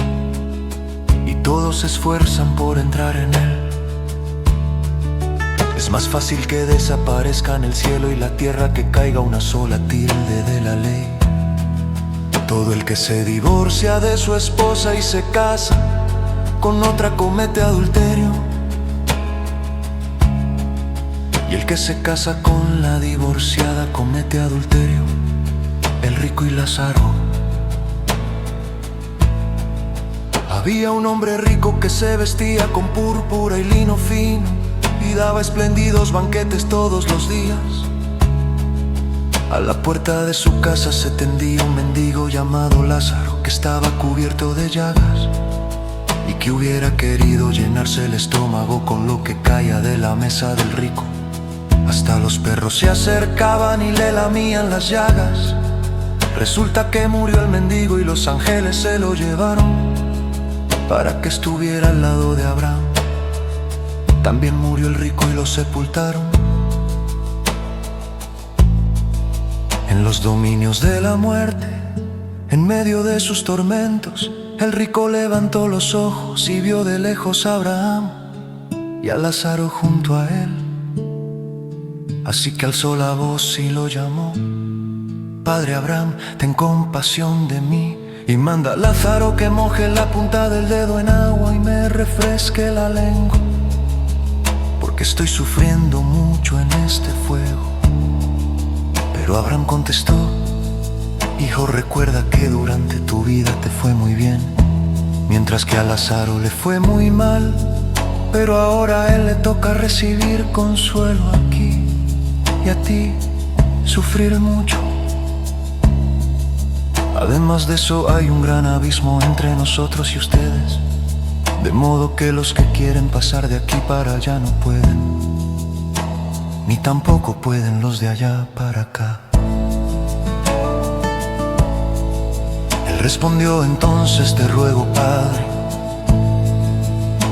y todos se esfuerzan por entrar en él. Es más fácil que desaparezcan el cielo y la tierra que caiga una sola tilde de la ley. Todo el que se divorcia de su esposa y se casa con otra comete adulterio, y el que se casa con la divorciada comete adulterio. El rico y Lázaro. Había un hombre rico que se vestía con púrpura y lino fino y daba espléndidos banquetes todos los días. A la puerta de su casa se tendía un mendigo llamado Lázaro, que estaba cubierto de llagas y que hubiera querido llenarse el estómago con lo que caía de la mesa del rico. Hasta los perros se acercaban y le lamían las llagas. Resulta que murió el mendigo y los ángeles se lo llevaron para que estuviera al lado de Abraham. También murió el rico y lo sepultaron. En los dominios de la muerte, en medio de sus tormentos, el rico levantó los ojos y vio de lejos a Abraham y a Lázaro junto a él. Así que alzó la voz y lo llamó: Padre Abraham, ten compasión de mí y manda a Lázaro que moje la punta del dedo en agua y me refresque la lengua, porque estoy sufriendo mucho en este fuego. Pero Abraham contestó: Hijo, recuerda que durante tu vida te fue muy bien, mientras que a Lázaro le fue muy mal. Pero ahora a él le toca recibir consuelo aquí y a ti sufrir mucho. Además de eso hay un gran abismo entre nosotros y ustedes, de modo que los que quieren pasar de aquí para allá no pueden, ni tampoco pueden los de allá para acá. Él respondió: entonces te ruego, Padre,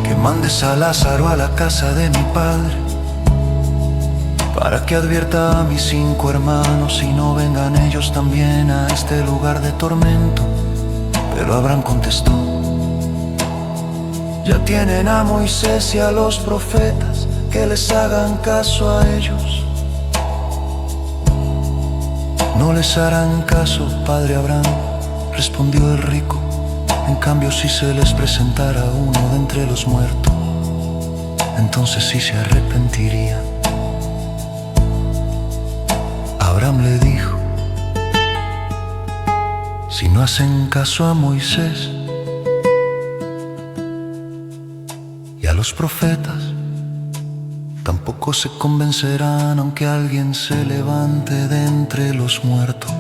que mandes a Lázaro a la casa de mi padre, para que advierta a mis 5 hermanos y no vengan ellos también a este lugar de tormento. Pero Abraham contestó: ya tienen a Moisés y a los profetas, que les hagan caso a ellos. No les harán caso, padre Abraham, respondió el rico. En cambio, si se les presentara uno de entre los muertos, entonces sí se arrepentirían. Abraham le dijo: si no hacen caso a Moisés y a los profetas, tampoco se convencerán aunque alguien se levante de entre los muertos.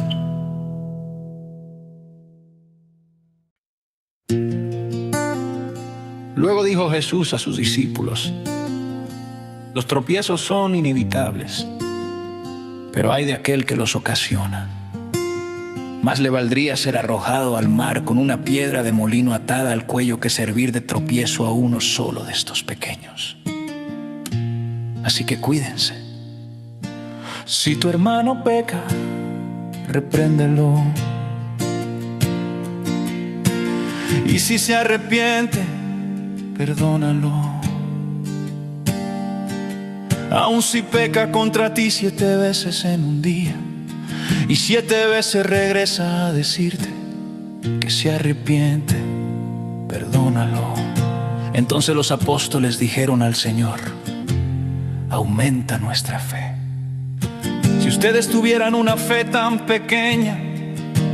Luego dijo Jesús a sus discípulos: los tropiezos son inevitables, pero hay de aquel que los ocasiona. Más le valdría ser arrojado al mar con una piedra de molino atada al cuello que servir de tropiezo a uno solo de estos pequeños. Así que cuídense. Si tu hermano peca, repréndelo. Y si se arrepiente, perdónalo. Aun si peca contra ti 7 veces en un día, y 7 veces regresa a decirte que se arrepiente, perdónalo. Entonces los apóstoles dijeron al Señor: aumenta nuestra fe. Si ustedes tuvieran una fe tan pequeña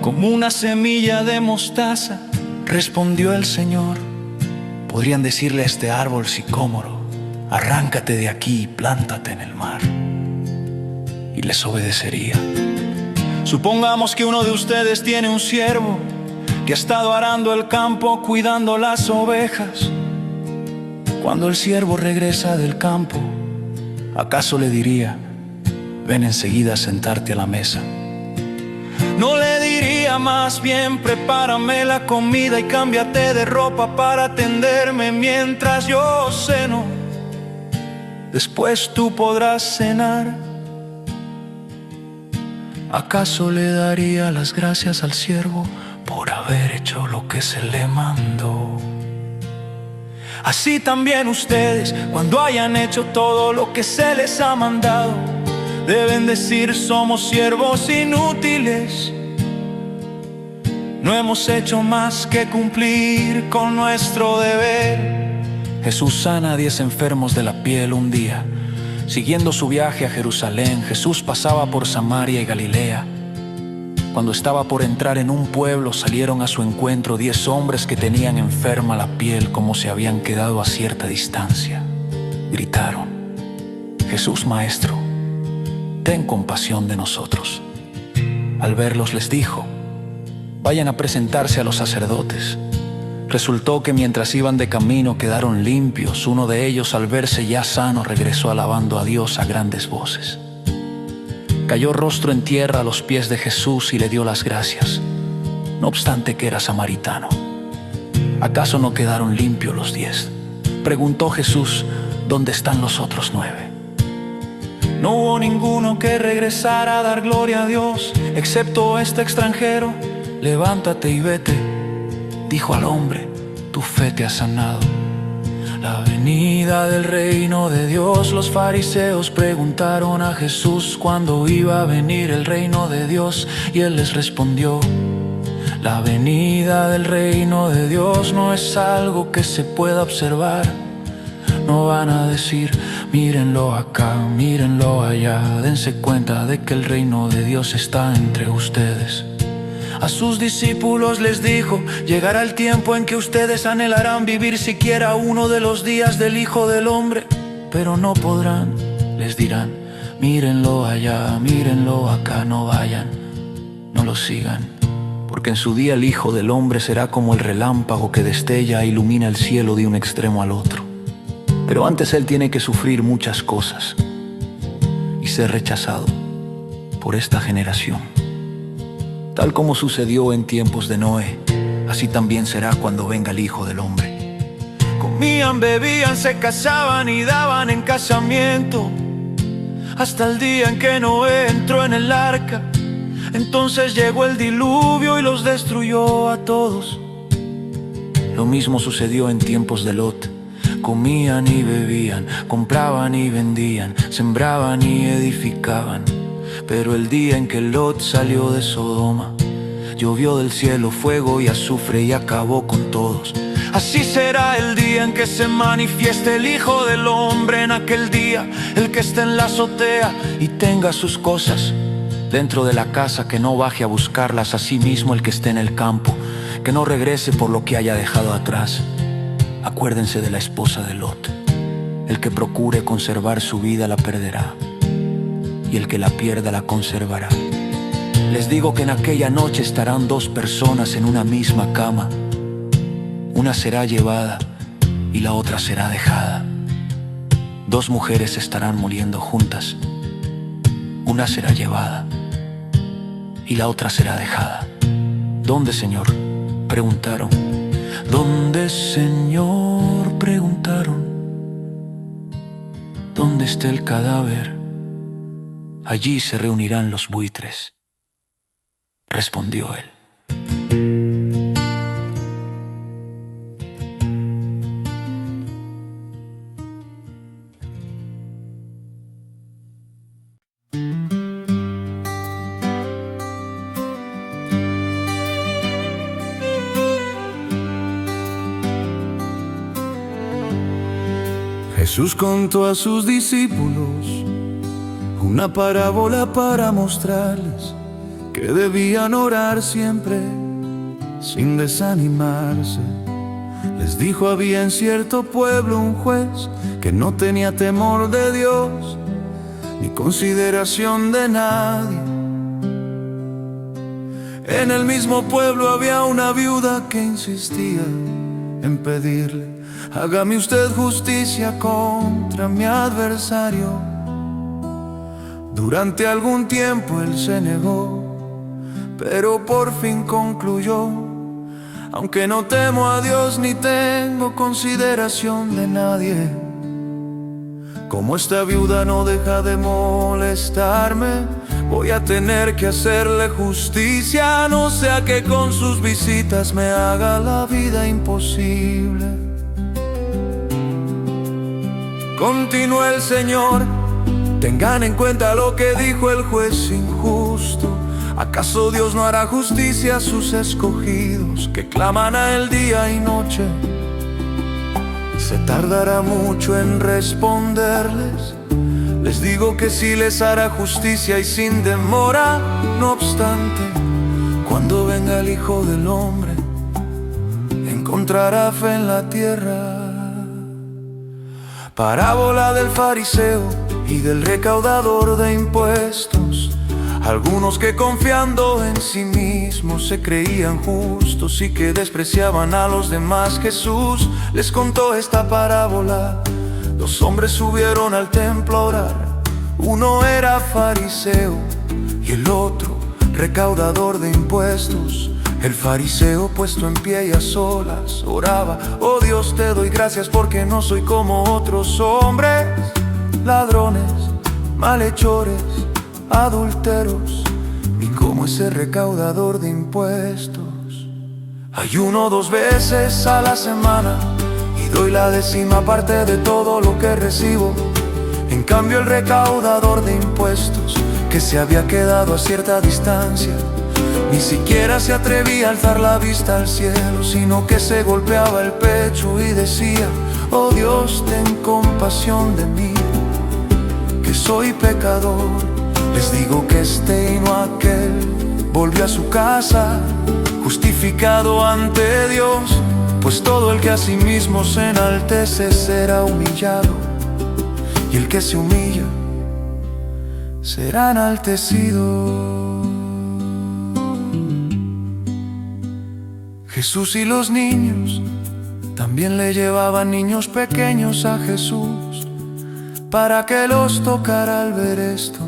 como una semilla de mostaza, respondió el Señor, podrían decirle a este árbol sicómoro: arráncate de aquí y plántate en el mar, y les obedecería. Supongamos que uno de ustedes tiene un siervo que ha estado arando el campo cuidando las ovejas. Cuando el siervo regresa del campo, ¿acaso le diría: ven enseguida a sentarte a la mesa. No le diría más bien, prepárame la comida y cámbiate de ropa para atenderme mientras yo ceno. Después tú podrás cenar. ¿Acaso le daría las gracias al siervo por haber hecho lo que se le mandó? Así también ustedes, cuando hayan hecho todo lo que se les ha mandado, deben decir: somos siervos inútiles, no hemos hecho más que cumplir con nuestro deber. Jesús sana a 10 enfermos de la piel un día. Siguiendo su viaje a Jerusalén, Jesús pasaba por Samaria y Galilea. Cuando estaba por entrar en un pueblo, salieron a su encuentro 10 hombres que tenían enferma la piel, como se habían quedado a cierta distancia. Gritaron: Jesús, Maestro, ten compasión de nosotros. Al verlos les dijo: vayan a presentarse a los sacerdotes. Resultó que mientras iban de camino quedaron limpios. Uno de ellos, al verse ya sano, regresó alabando a Dios a grandes voces. Cayó rostro en tierra a los pies de Jesús y le dio las gracias, no obstante que era samaritano. ¿Acaso no quedaron limpios los 10? Preguntó Jesús: ¿dónde están los otros 9? No hubo ninguno que regresara a dar gloria a Dios, excepto este extranjero. Levántate y vete, dijo al hombre, tu fe te ha sanado. La venida del reino de Dios. Los fariseos preguntaron a Jesús cuándo iba a venir el reino de Dios, y él les respondió: la venida del reino de Dios no es algo que se pueda observar. No van a decir: mírenlo acá, mírenlo allá. Dense cuenta de que el reino de Dios está entre ustedes. A sus discípulos les dijo: llegará el tiempo en que ustedes anhelarán vivir siquiera uno de los días del Hijo del Hombre, pero no podrán. Les dirán: mírenlo allá, mírenlo acá, no vayan, no lo sigan, porque en su día el Hijo del Hombre será como el relámpago que destella e ilumina el cielo de un extremo al otro. Pero antes él tiene que sufrir muchas cosas y ser rechazado por esta generación. Tal como sucedió en tiempos de Noé, así también será cuando venga el Hijo del Hombre. Comían, bebían, se casaban y daban en casamiento, hasta el día en que Noé entró en el arca. Entonces llegó el diluvio y los destruyó a todos. Lo mismo sucedió en tiempos de Lot. Comían y bebían, compraban y vendían, sembraban y edificaban. Pero el día en que Lot salió de Sodoma, llovió del cielo fuego y azufre y acabó con todos. Así será el día en que se manifieste el Hijo del Hombre. En aquel día, el que esté en la azotea y tenga sus cosas dentro de la casa, que no baje a buscarlas. Asimismo, el que esté en el campo, que no regrese por lo que haya dejado atrás. Acuérdense de la esposa de Lot. El que procure conservar su vida la perderá, y el que la pierda la conservará. Les digo que en aquella noche estarán 2 personas en una misma cama. Una será llevada y la otra será dejada. 2 mujeres estarán muriendo juntas. Una será llevada y la otra será dejada. ¿Dónde, Señor?, preguntaron. ¿Dónde, Señor?, preguntaron. ¿Dónde está el cadáver? Allí se reunirán los buitres, respondió él. Jesús contó a sus discípulos una parábola para mostrarles que debían orar siempre sin desanimarse. Les dijo: había en cierto pueblo un juez que no tenía temor de Dios ni consideración de nadie. En el mismo pueblo había una viuda que insistía en pedirle: hágame usted justicia contra mi adversario. Durante algún tiempo él se negó, pero por fin concluyó: aunque no temo a Dios ni tengo consideración de nadie, como esta viuda no deja de molestarme, voy a tener que hacerle justicia, no sea que con sus visitas me haga la vida imposible. Continuó el Señor: tengan en cuenta lo que dijo el juez injusto. ¿Acaso Dios no hará justicia a sus escogidos, que claman a Él día y noche? ¿Se tardará mucho en responderles? Les digo que sí les hará justicia y sin demora. No obstante, cuando venga el Hijo del Hombre, encontrará fe en la tierra. Parábola del fariseo y del recaudador de impuestos. Algunos que confiando en sí mismos se creían justos y que despreciaban a los demás, Jesús les contó esta parábola. Dos hombres subieron al templo a orar. Uno era fariseo y el otro recaudador de impuestos. El fariseo, puesto en pie y a solas, oraba: oh Dios, te doy gracias porque no soy como otros hombres, ladrones, malhechores, adúlteros, ni como ese recaudador de impuestos. Ayuno 2 veces a la semana y doy la 10ª parte de todo lo que recibo. En cambio el recaudador de impuestos, que se había quedado a cierta distancia, ni siquiera se atrevía a alzar la vista al cielo, sino que se golpeaba el pecho y decía: oh Dios, ten compasión de mí, que soy pecador. Les digo que este y no aquel volvió a su casa justificado ante Dios, pues todo el que a sí mismo se enaltece será humillado, y el que se humilla será enaltecido. Jesús y los niños también le llevaban niños pequeños a Jesús para que los tocara. Al ver esto,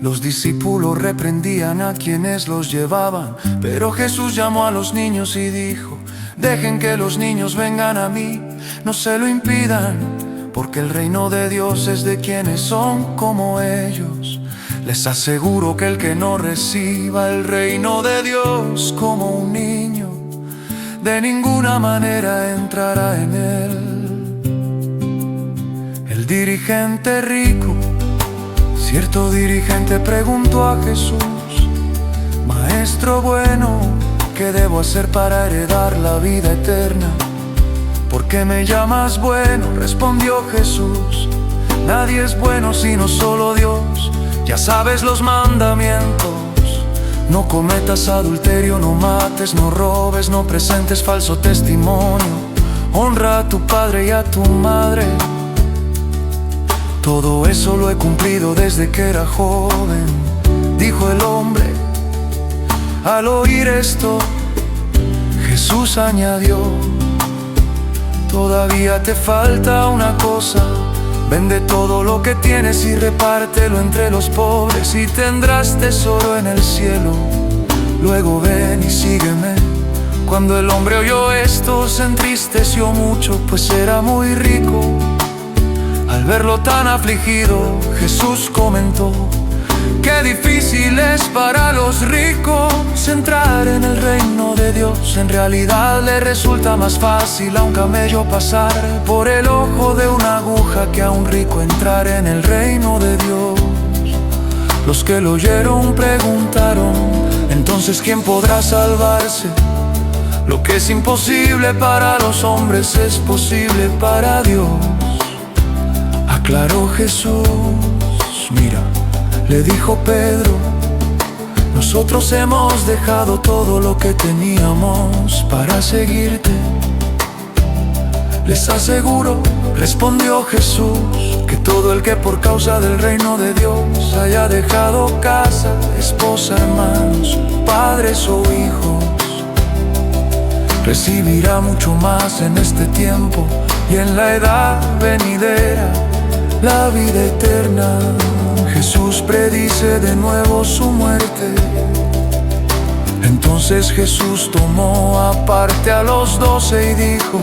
los discípulos reprendían a quienes los llevaban, pero Jesús llamó a los niños y dijo: dejen que los niños vengan a mí, no se lo impidan, porque el reino de Dios es de quienes son como ellos. Les aseguro que el que no reciba el reino de Dios como un niño, de ninguna manera entrará en él. El dirigente rico, cierto dirigente, preguntó a Jesús: Maestro bueno, ¿qué debo hacer para heredar la vida eterna? ¿Por qué me llamas bueno?, respondió Jesús. Nadie es bueno sino solo Dios. Ya sabes los mandamientos: no cometas adulterio, no mates, no robes, no presentes falso testimonio, honra a tu padre y a tu madre. Todo eso lo he cumplido desde que era joven, dijo el hombre. Al oír esto, Jesús añadió: todavía te falta una cosa. Vende todo lo que tienes y repártelo entre los pobres, y tendrás tesoro en el cielo. Luego ven y sígueme. Cuando el hombre oyó esto, se entristeció mucho, pues era muy rico. Al verlo tan afligido, Jesús comentó: qué difícil es para los ricos entrar en el reino de Dios. En realidad le resulta más fácil a un camello pasar por el ojo de una aguja que a un rico entrar en el reino de Dios. Los que lo oyeron preguntaron: entonces, ¿quién podrá salvarse? Lo que es imposible para los hombres es posible para Dios, aclaró Jesús. Mira, le dijo Pedro, nosotros hemos dejado todo lo que teníamos para seguirte. Les aseguro, respondió Jesús, que todo el que por causa del reino de Dios haya dejado casa, esposa, hermanos, padres o hijos, recibirá mucho más en este tiempo y en la edad venidera la vida eterna. Jesús predice de nuevo su muerte. Entonces Jesús tomó aparte a los 12 y dijo: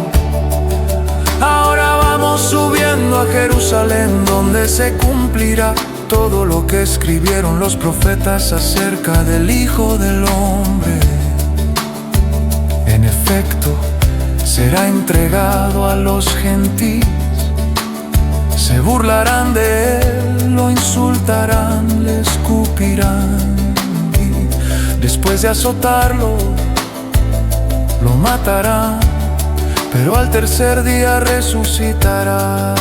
ahora vamos subiendo a Jerusalén, donde se cumplirá todo lo que escribieron los profetas acerca del Hijo del Hombre. En efecto, será entregado a los gentiles. Se burlarán de él, lo insultarán, le escupirán. Y después de azotarlo, lo matarán, pero al tercer día resucitará.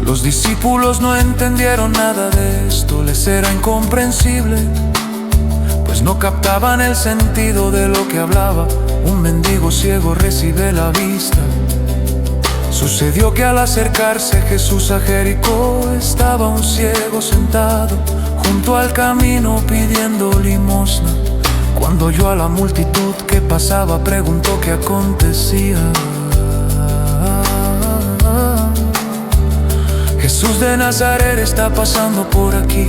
Los discípulos no entendieron nada de esto, les era incomprensible, pues no captaban el sentido de lo que hablaba. Un mendigo ciego recibe la vista. Sucedió que al acercarse Jesús a Jericó, estaba un ciego sentado junto al camino pidiendo limosna. Cuando oyó a la multitud que pasaba, preguntó qué acontecía. Jesús de Nazaret está pasando por aquí,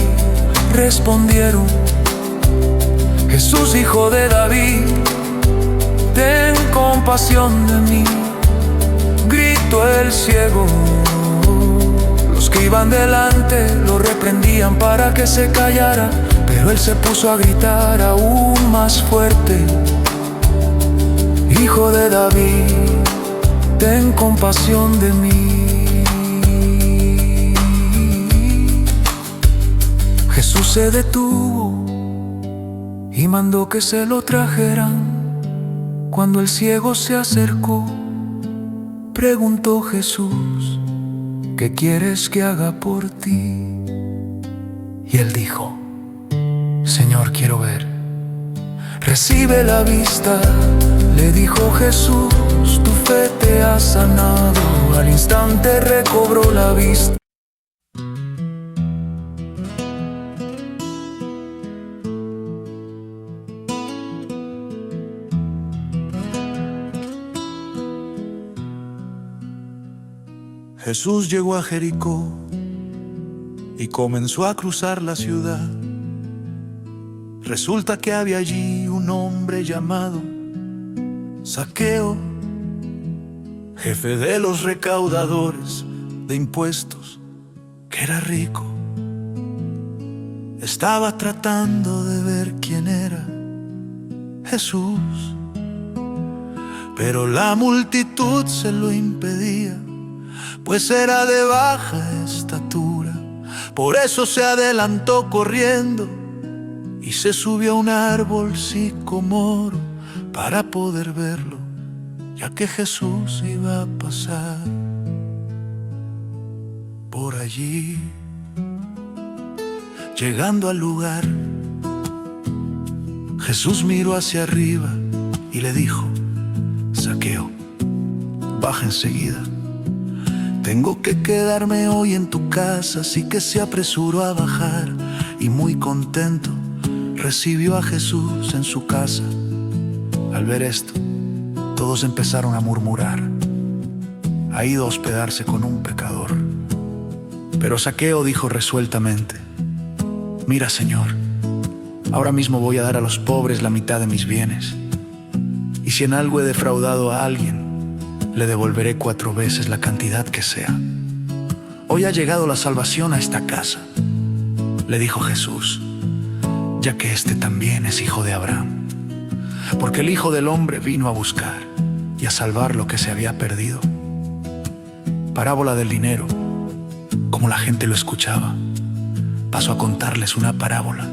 respondieron. Jesús, hijo de David, ten compasión de mí, gritó el ciego. Los que iban delante lo reprendían para que se callara, pero él se puso a gritar aún más fuerte: hijo de David, ten compasión de mí. Jesús se detuvo y mandó que se lo trajeran. Cuando el ciego se acercó, preguntó Jesús: ¿qué quieres que haga por ti? Y él dijo: Señor, quiero ver. Recibe la vista, le dijo Jesús, tu fe te ha sanado. Al instante recobró la vista. Jesús llegó a Jericó y comenzó a cruzar la ciudad. Resulta que había allí un hombre llamado Zaqueo, jefe de los recaudadores de impuestos, que era rico. Estaba tratando de ver quién era Jesús, pero la multitud se lo impedía, pues era de baja estatura. Por eso se adelantó corriendo y se subió a un árbol sicomoro para poder verlo, ya que Jesús iba a pasar por allí. Llegando al lugar, Jesús miró hacia arriba y le dijo: Zaqueo, baja enseguida. Tengo que quedarme hoy en tu casa. Así que se apresuró a bajar y muy contento recibió a Jesús en su casa. Al ver esto, todos empezaron a murmurar: ha ido a hospedarse con un pecador. Pero Zaqueo dijo resueltamente: mira, Señor, ahora mismo voy a dar a los pobres la mitad de mis bienes, y si en algo he defraudado a alguien, le devolveré 4 veces la cantidad que sea. Hoy ha llegado la salvación a esta casa, le dijo Jesús, ya que este también es hijo de Abraham, porque el Hijo del Hombre vino a buscar y a salvar lo que se había perdido. Parábola del dinero. Como la gente lo escuchaba, pasó a contarles una parábola,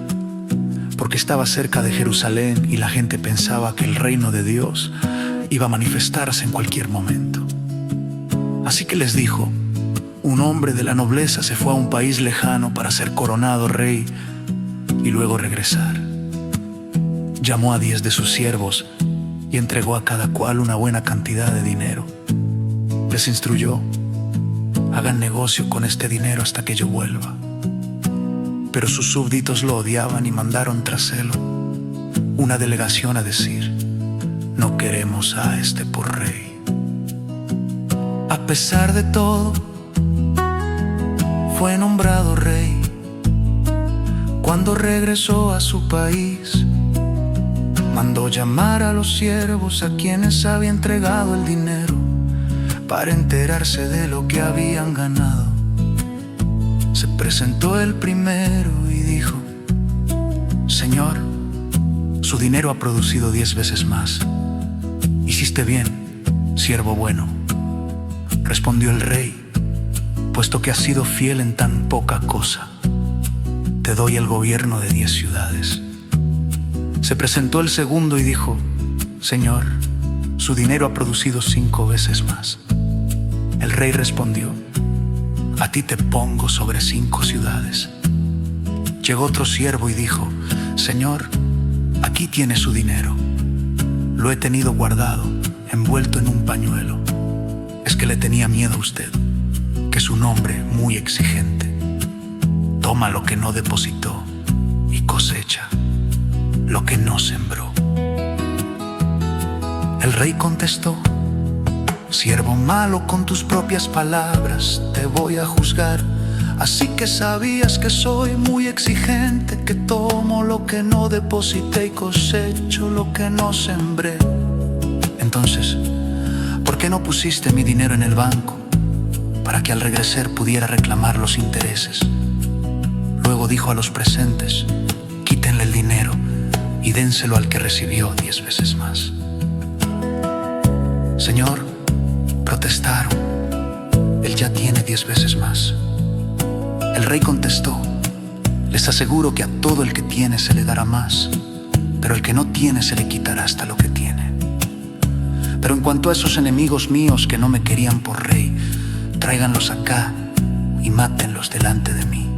porque estaba cerca de Jerusalén y la gente pensaba que el reino de Dios iba a manifestarse en cualquier momento. Así que les dijo: un hombre de la nobleza se fue a un país lejano para ser coronado rey y luego regresar. Llamó a 10 de sus siervos y entregó a cada cual una buena cantidad de dinero. Les instruyó: hagan negocio con este dinero hasta que yo vuelva. Pero sus súbditos lo odiaban y mandaron tras él una delegación a decir: no queremos a este por rey. A pesar de todo, fue nombrado rey. Cuando regresó a su país, mandó llamar a los siervos a quienes había entregado el dinero para enterarse de lo que habían ganado. Se presentó el primero y dijo: Señor, su dinero ha producido 10 veces más. Hiciste bien, siervo bueno, respondió el rey, puesto que has sido fiel en tan poca cosa, te doy el gobierno de 10 ciudades. Se presentó el segundo y dijo: Señor, su dinero ha producido 5 veces más. El rey respondió: a ti te pongo sobre 5 ciudades. Llegó otro siervo y dijo: Señor, aquí tiene su dinero. Lo he tenido guardado, envuelto en un pañuelo. Es que le tenía miedo a usted, que es un hombre muy exigente. Toma lo que no depositó y cosecha lo que no sembró. El rey contestó: siervo malo, con tus propias palabras te voy a juzgar. Así que sabías que soy muy exigente, que tomo lo que no deposité y cosecho lo que no sembré. Entonces, ¿por qué no pusiste mi dinero en el banco para que al regresar pudiera reclamar los intereses? Luego dijo a los presentes: quítenle el dinero y dénselo al que recibió 10 veces más. Señor, protestaron, él ya tiene 10 veces más. El rey contestó: les aseguro que a todo el que tiene se le dará más, pero el que no tiene se le quitará hasta lo que tiene. Pero en cuanto a esos enemigos míos que no me querían por rey, tráiganlos acá y mátenlos delante de mí.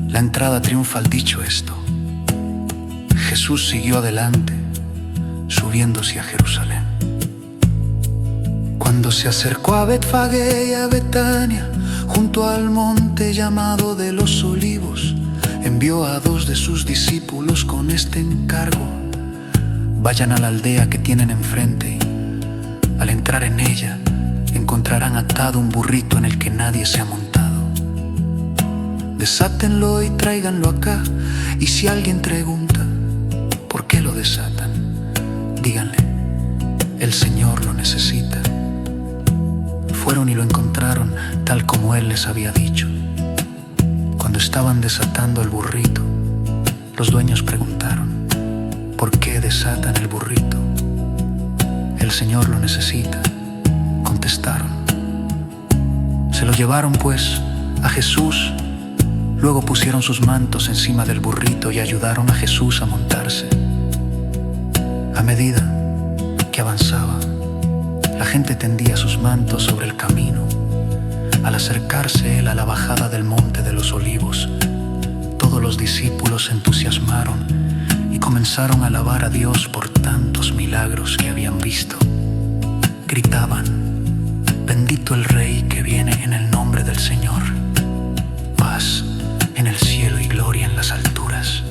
La entrada triunfal. Dicho esto, Jesús siguió adelante, subiéndose a Jerusalén. Cuando se acercó a Betfagé y a Betania, junto al monte llamado de los Olivos, envió a 2 de sus discípulos con este encargo: vayan a la aldea que tienen enfrente y al entrar en ella encontrarán atado un burrito en el que nadie se ha montado. Desátenlo y tráiganlo acá, y si alguien pregunta ¿por qué lo desatan?, díganle: el Señor lo necesita. Fueron y lo encontraron tal como Él les había dicho. Cuando estaban desatando el burrito, los dueños preguntaron: ¿por qué desatan el burrito? El Señor lo necesita, contestaron. Se lo llevaron pues a Jesús. Luego pusieron sus mantos encima del burrito y ayudaron a Jesús a montarse. A medida que avanzaba, la gente tendía sus mantos sobre el camino. Al acercarse él a la bajada del monte de los Olivos, todos los discípulos se entusiasmaron y comenzaron a alabar a Dios por tantos milagros que habían visto. Gritaban: bendito el Rey que viene en el nombre del Señor. Paz en el cielo y gloria en las alturas.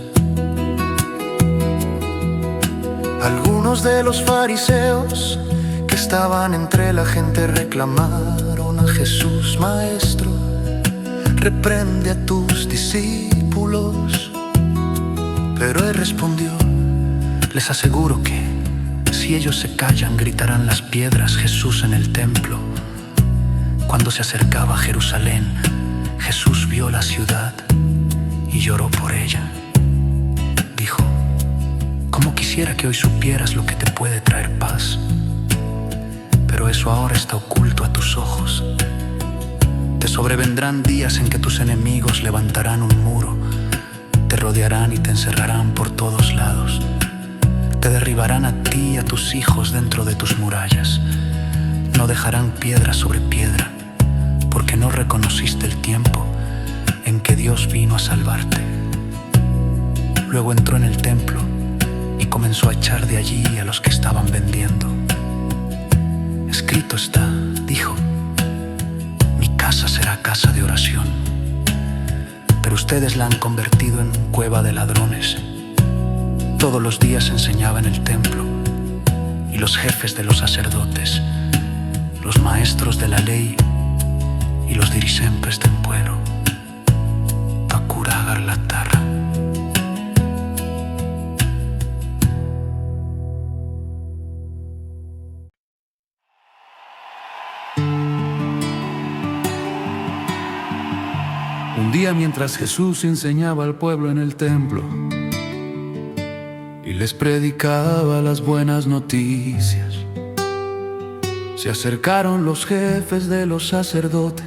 Algunos de los fariseos que estaban entre la gente reclamaron a Jesús: Maestro, reprende a tus discípulos. Pero él respondió: les aseguro que si ellos se callan, gritarán las piedras. Jesús en el templo. Cuando se acercaba a Jerusalén, Jesús vio la ciudad y lloró por ella. Dijo: cómo quisiera que hoy supieras lo que te puede traer paz. Pero eso ahora está oculto a tus ojos. Te sobrevendrán días en que tus enemigos levantarán un muro, te rodearán y te encerrarán por todos lados. Te derribarán a ti y a tus hijos dentro de tus murallas. No dejarán piedra sobre piedra, porque no reconociste el tiempo en que Dios vino a salvarte. Luego entró en el templo y comenzó a echar de allí a los que estaban vendiendo. Escrito está, dijo: mi casa será casa de oración, pero ustedes la han convertido en cueva de ladrones. Todos los días enseñaba en el templo, y los jefes de los sacerdotes, los maestros de la ley y los diri sempre estem puero pa curar la terra. Un día mientras Jesús enseñaba al pueblo en el templo y les predicaba las buenas noticias, se acercaron los jefes de los sacerdotes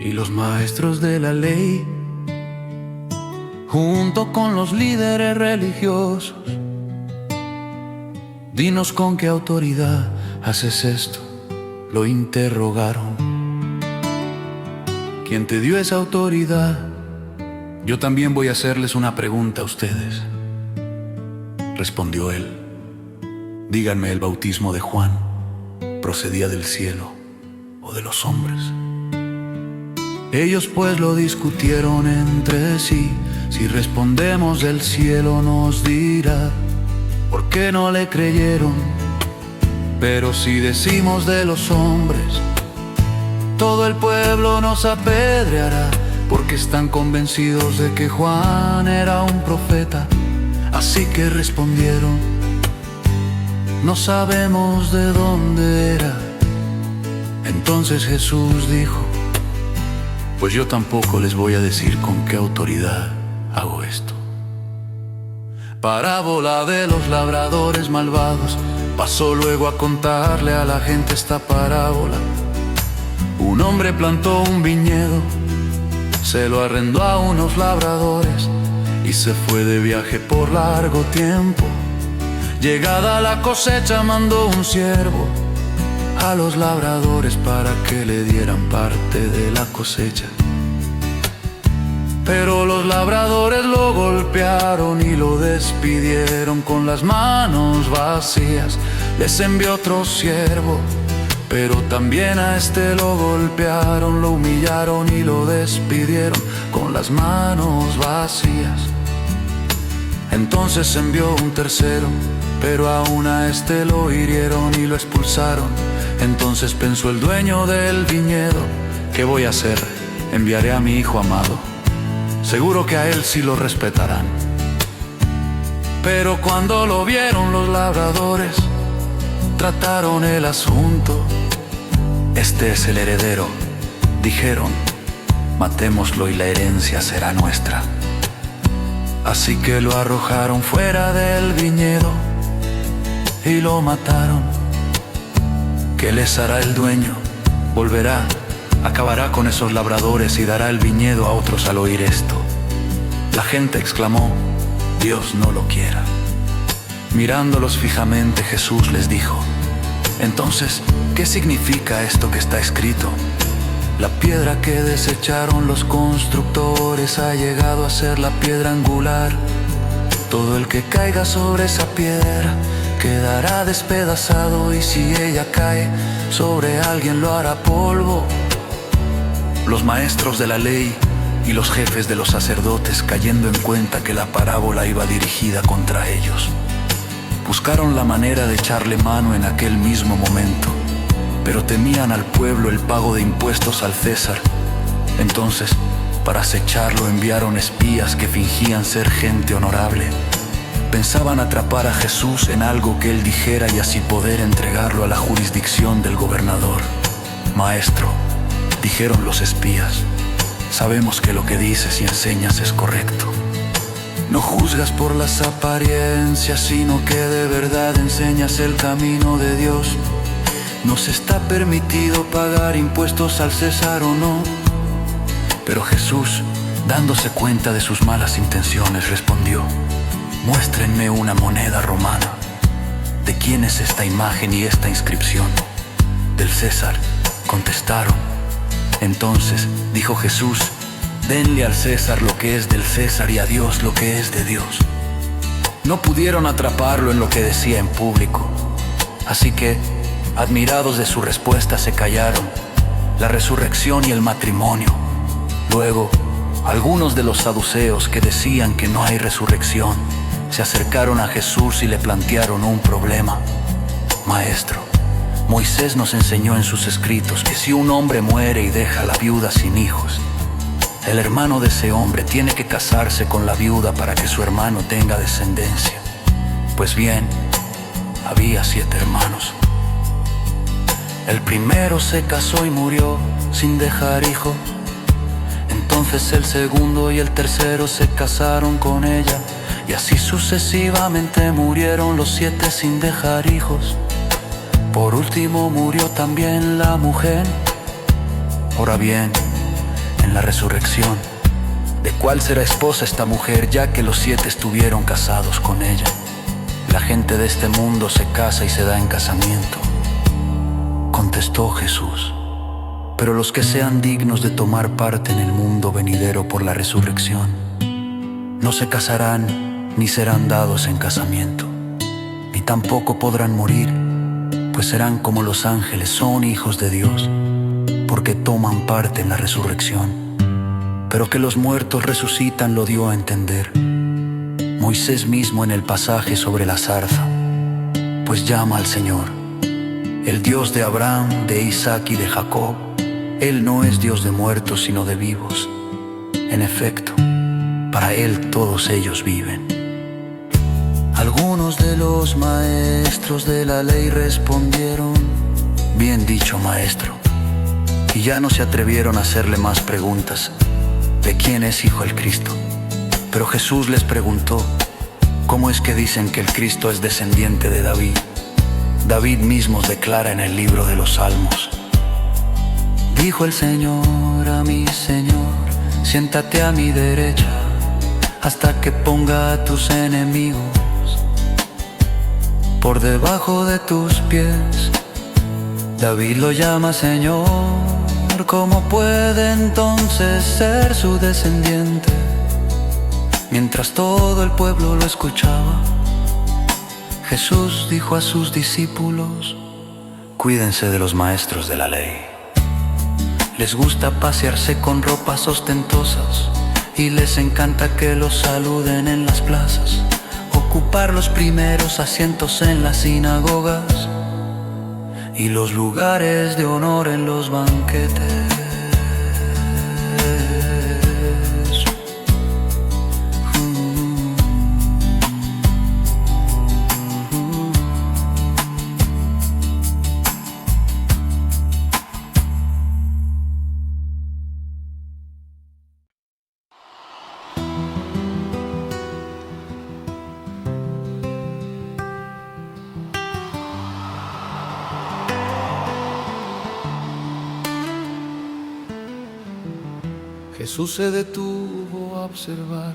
y los maestros de la ley, junto con los líderes religiosos. Dinos con qué autoridad haces esto, lo interrogaron. ¿Quién te dio esa autoridad? Yo también voy a hacerles una pregunta a ustedes, respondió él. Díganme, ¿el bautismo de Juan procedía del cielo o de los hombres? Ellos pues lo discutieron entre sí. Si respondemos del cielo nos dirá por qué no le creyeron. Pero si decimos de los hombres, todo el pueblo nos apedreará, porque están convencidos de que Juan era un profeta. Así que respondieron: no sabemos de dónde era. Entonces Jesús dijo: pues yo tampoco les voy a decir con qué autoridad hago esto. Parábola de los labradores malvados. Pasó luego a contarle a la gente esta parábola. Un hombre plantó un viñedo, se lo arrendó a unos labradores y se fue de viaje por largo tiempo. Llegada la cosecha mandó un siervo a los labradores para que le dieran parte de la cosecha. Pero los labradores lo golpearon y lo despidieron con las manos vacías. Les envió otro siervo, pero también a este lo golpearon, lo humillaron y lo despidieron con las manos vacías. Entonces envió un tercero, pero aún a este lo hirieron y lo expulsaron. Entonces pensó el dueño del viñedo: ¿qué voy a hacer? Enviaré a mi hijo amado. Seguro que a él sí lo respetarán. Pero cuando lo vieron los labradores, trataron el asunto. Este es el heredero, dijeron, matémoslo y la herencia será nuestra. Así que lo arrojaron fuera del viñedo y lo mataron. ¿Qué les hará el dueño? Volverá, acabará con esos labradores y dará el viñedo a otros al oír esto. La gente exclamó: Dios no lo quiera. Mirándolos fijamente, Jesús les dijo: entonces, ¿qué significa esto que está escrito? La piedra que desecharon los constructores ha llegado a ser la piedra angular. Todo el que caiga sobre esa piedra quedará despedazado, y si ella cae sobre alguien lo hará polvo. Los maestros de la ley y los jefes de los sacerdotes, cayendo en cuenta que la parábola iba dirigida contra ellos, buscaron la manera de echarle mano en aquel mismo momento, pero temían al pueblo el pago de impuestos al César. Entonces, para acecharlo, enviaron espías que fingían ser gente honorable. Pensaban atrapar a Jesús en algo que él dijera y así poder entregarlo a la jurisdicción del gobernador. Maestro, dijeron los espías, sabemos que lo que dices y enseñas es correcto. No juzgas por las apariencias, sino que de verdad enseñas el camino de Dios. ¿Nos está permitido pagar impuestos al César o no? Pero Jesús, dándose cuenta de sus malas intenciones, respondió: muéstrenme una moneda romana. ¿De quién es esta imagen y esta inscripción? Del César, contestaron. Entonces dijo Jesús: denle al César lo que es del César y a Dios lo que es de Dios. No pudieron atraparlo en lo que decía en público, así que, admirados de su respuesta, se callaron. La resurrección y el matrimonio. Luego, algunos de los saduceos, que decían que no hay resurrección, se acercaron a Jesús y le plantearon un problema. Maestro, Moisés nos enseñó en sus escritos que si un hombre muere y deja a la viuda sin hijos, el hermano de ese hombre tiene que casarse con la viuda para que su hermano tenga descendencia. Pues bien, había 7 hermanos. El primero se casó y murió sin dejar hijo. Entonces el segundo y el tercero se casaron con ella, y así sucesivamente murieron los 7 sin dejar hijos. Por último murió también la mujer. Ahora bien, en la resurrección, ¿de cuál será esposa esta mujer, ya que los 7 estuvieron casados con ella? La gente de este mundo se casa y se da en casamiento, contestó Jesús. Pero los que sean dignos de tomar parte en el mundo venidero por la resurrección, no se casarán ni serán dados en casamiento, ni tampoco podrán morir, pues serán como los ángeles, son hijos de Dios, porque toman parte en la resurrección. Pero que los muertos resucitan lo dio a entender Moisés mismo en el pasaje sobre la zarza, pues llama al Señor el Dios de Abraham, de Isaac y de Jacob. Él no es Dios de muertos, sino de vivos. En efecto, para Él todos ellos viven. Algunos de los maestros de la ley respondieron: bien dicho, maestro. Y ya no se atrevieron a hacerle más preguntas de quién es hijo el Cristo. Pero Jesús les preguntó: ¿cómo es que dicen que el Cristo es descendiente de David? David mismo declara en el libro de los Salmos: dijo el Señor a mi Señor, siéntate a mi derecha, hasta que ponga a tus enemigos por debajo de tus pies. David lo llama Señor, ¿cómo puede entonces ser su descendiente? Mientras todo el pueblo lo escuchaba, Jesús dijo a sus discípulos: cuídense de los maestros de la ley. Les gusta pasearse con ropas ostentosas y les encanta que los saluden en las plazas, ocupar los primeros asientos en las sinagogas y los lugares de honor en los banquetes. Jesús se detuvo a observar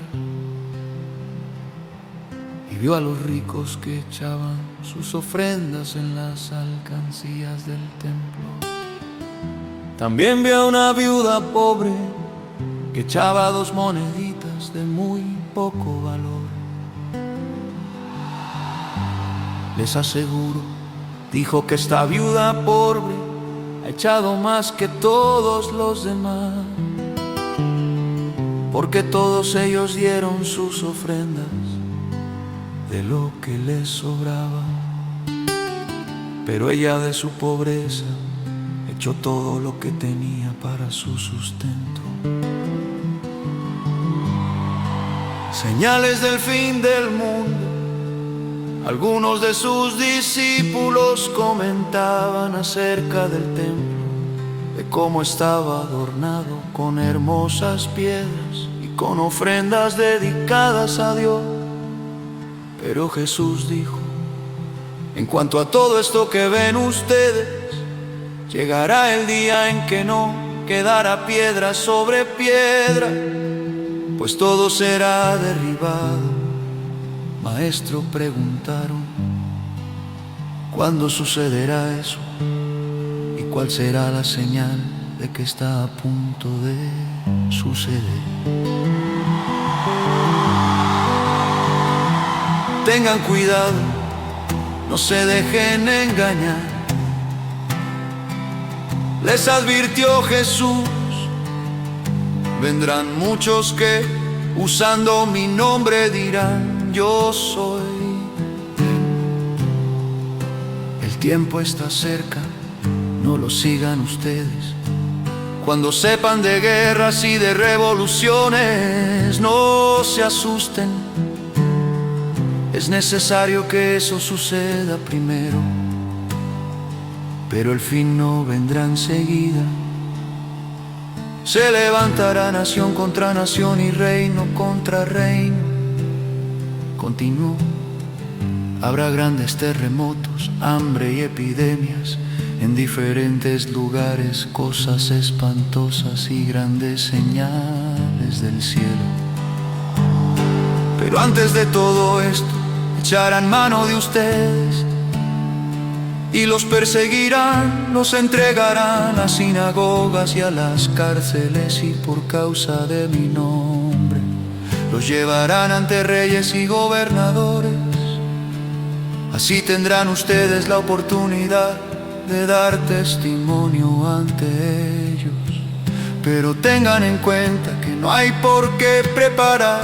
y vio a los ricos que echaban sus ofrendas en las alcancías del templo. También vio a una viuda pobre que echaba 2 moneditas de muy poco valor. Les aseguro, dijo, que esta viuda pobre ha echado más que todos los demás, porque todos ellos dieron sus ofrendas de lo que les sobraba, pero ella de su pobreza echó todo lo que tenía para su sustento. Señales del fin del mundo. Algunos de sus discípulos comentaban acerca del templo, de cómo estaba adornado con hermosas piedras y con ofrendas dedicadas a Dios. Pero Jesús dijo: en cuanto a todo esto que ven ustedes, llegará el día en que no quedará piedra sobre piedra, pues todo será derribado. Maestro, preguntaron: ¿cuándo sucederá eso? ¿Y cuál será la señal de que está a punto de suceder? Tengan cuidado, no se dejen engañar, les advirtió Jesús. Vendrán muchos que, usando mi nombre, dirán: yo soy. El tiempo está cerca, no lo sigan ustedes. Cuando sepan de guerras y de revoluciones, no se asusten. Es necesario que eso suceda primero, pero el fin no vendrá enseguida. Se levantará nación contra nación y reino contra reino. Continuó. Habrá grandes terremotos, hambre y epidemias en diferentes lugares, cosas espantosas y grandes señales del cielo. Pero antes de todo esto, echarán mano de ustedes y los perseguirán, los entregarán a las sinagogas y a las cárceles, y por causa de mi nombre los llevarán ante reyes y gobernadores. Así tendrán ustedes la oportunidad de dar testimonio ante ellos. Pero tengan en cuenta que no hay por qué preparar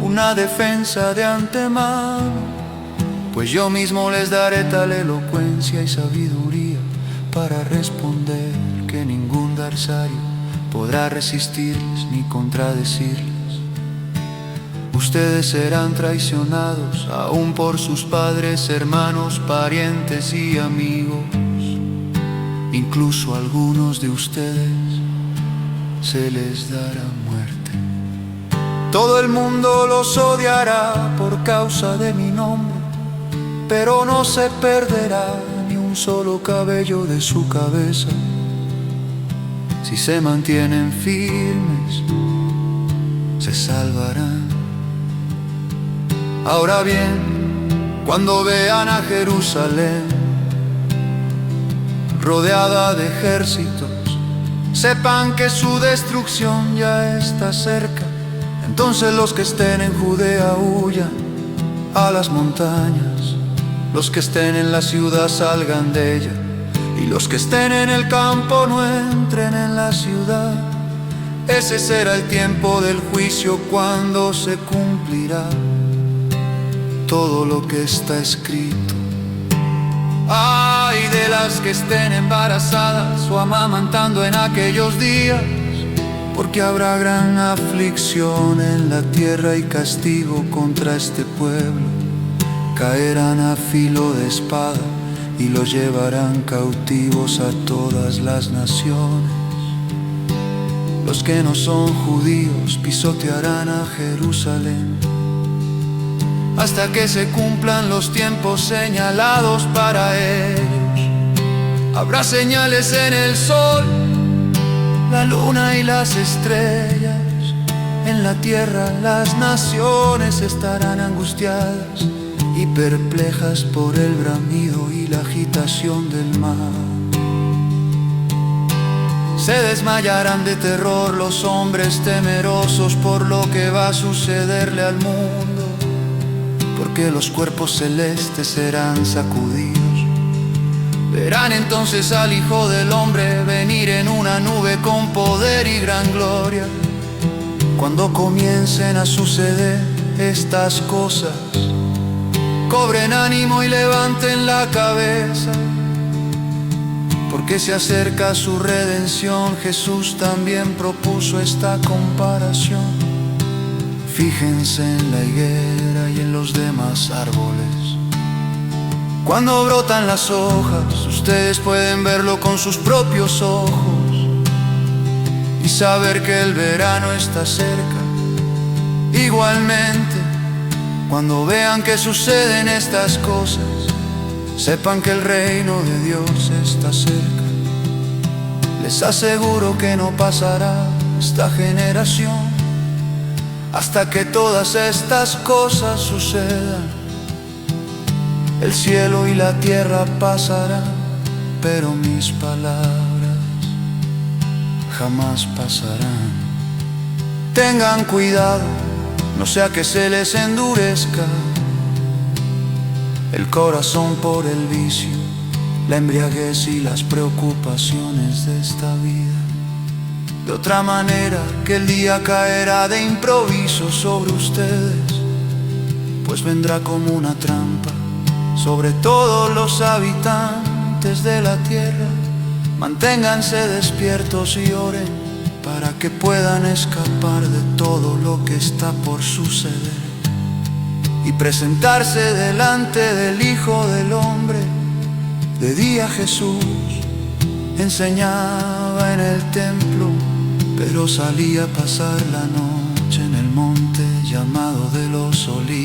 una defensa de antemano, pues yo mismo les daré tal elocuencia y sabiduría para responder que ningún adversario podrá resistirles ni contradecirles. Ustedes serán traicionados aún por sus padres, hermanos, parientes y amigos. Incluso a algunos de ustedes se les dará muerte. Todo el mundo los odiará por causa de mi nombre, pero no se perderá ni un solo cabello de su cabeza. Si se mantienen firmes, se salvarán. Ahora bien, cuando vean a Jerusalén rodeada de ejércitos, sepan que su destrucción ya está cerca. Entonces los que estén en Judea huyan a las montañas, los que estén en la ciudad salgan de ella, y los que estén en el campo no entren en la ciudad. Ese será el tiempo del juicio, cuando se cumplirá todo lo que está escrito. Ay de las que estén embarazadas o amamantando en aquellos días, porque habrá gran aflicción en la tierra y castigo contra este pueblo. Caerán a filo de espada y los llevarán cautivos a todas las naciones. Los que no son judíos pisotearán a Jerusalén hasta que se cumplan los tiempos señalados para ellos. Habrá señales en el sol, la luna y las estrellas. En la tierra las naciones estarán angustiadas y perplejas por el bramido y la agitación del mar. Se desmayarán de terror los hombres temerosos por lo que va a sucederle al mundo, porque los cuerpos celestes serán sacudidos. Verán entonces al Hijo del Hombre venir en una nube con poder y gran gloria. Cuando comiencen a suceder estas cosas, cobren ánimo y levanten la cabeza, porque se acerca su redención. Jesús también propuso esta comparación. Fíjense en la higuera y en los demás árboles. Cuando brotan las hojas, ustedes pueden verlo con sus propios ojos y saber que el verano está cerca. Igualmente, cuando vean que suceden estas cosas, sepan que el reino de Dios está cerca. Les aseguro que no pasará esta generación hasta que todas estas cosas sucedan. El cielo y la tierra pasarán, pero mis palabras jamás pasarán. Tengan cuidado, no sea que se les endurezca el corazón por el vicio, la embriaguez y las preocupaciones de esta vida. De otra manera que el día caerá de improviso sobre ustedes, pues vendrá como una trampa sobre todos los habitantes de la tierra. Manténganse despiertos y oren para que puedan escapar de todo lo que está por suceder y presentarse delante del Hijo del Hombre. De día Jesús enseñaba en el templo, pero salía a pasar la noche en el monte llamado de los Olivos.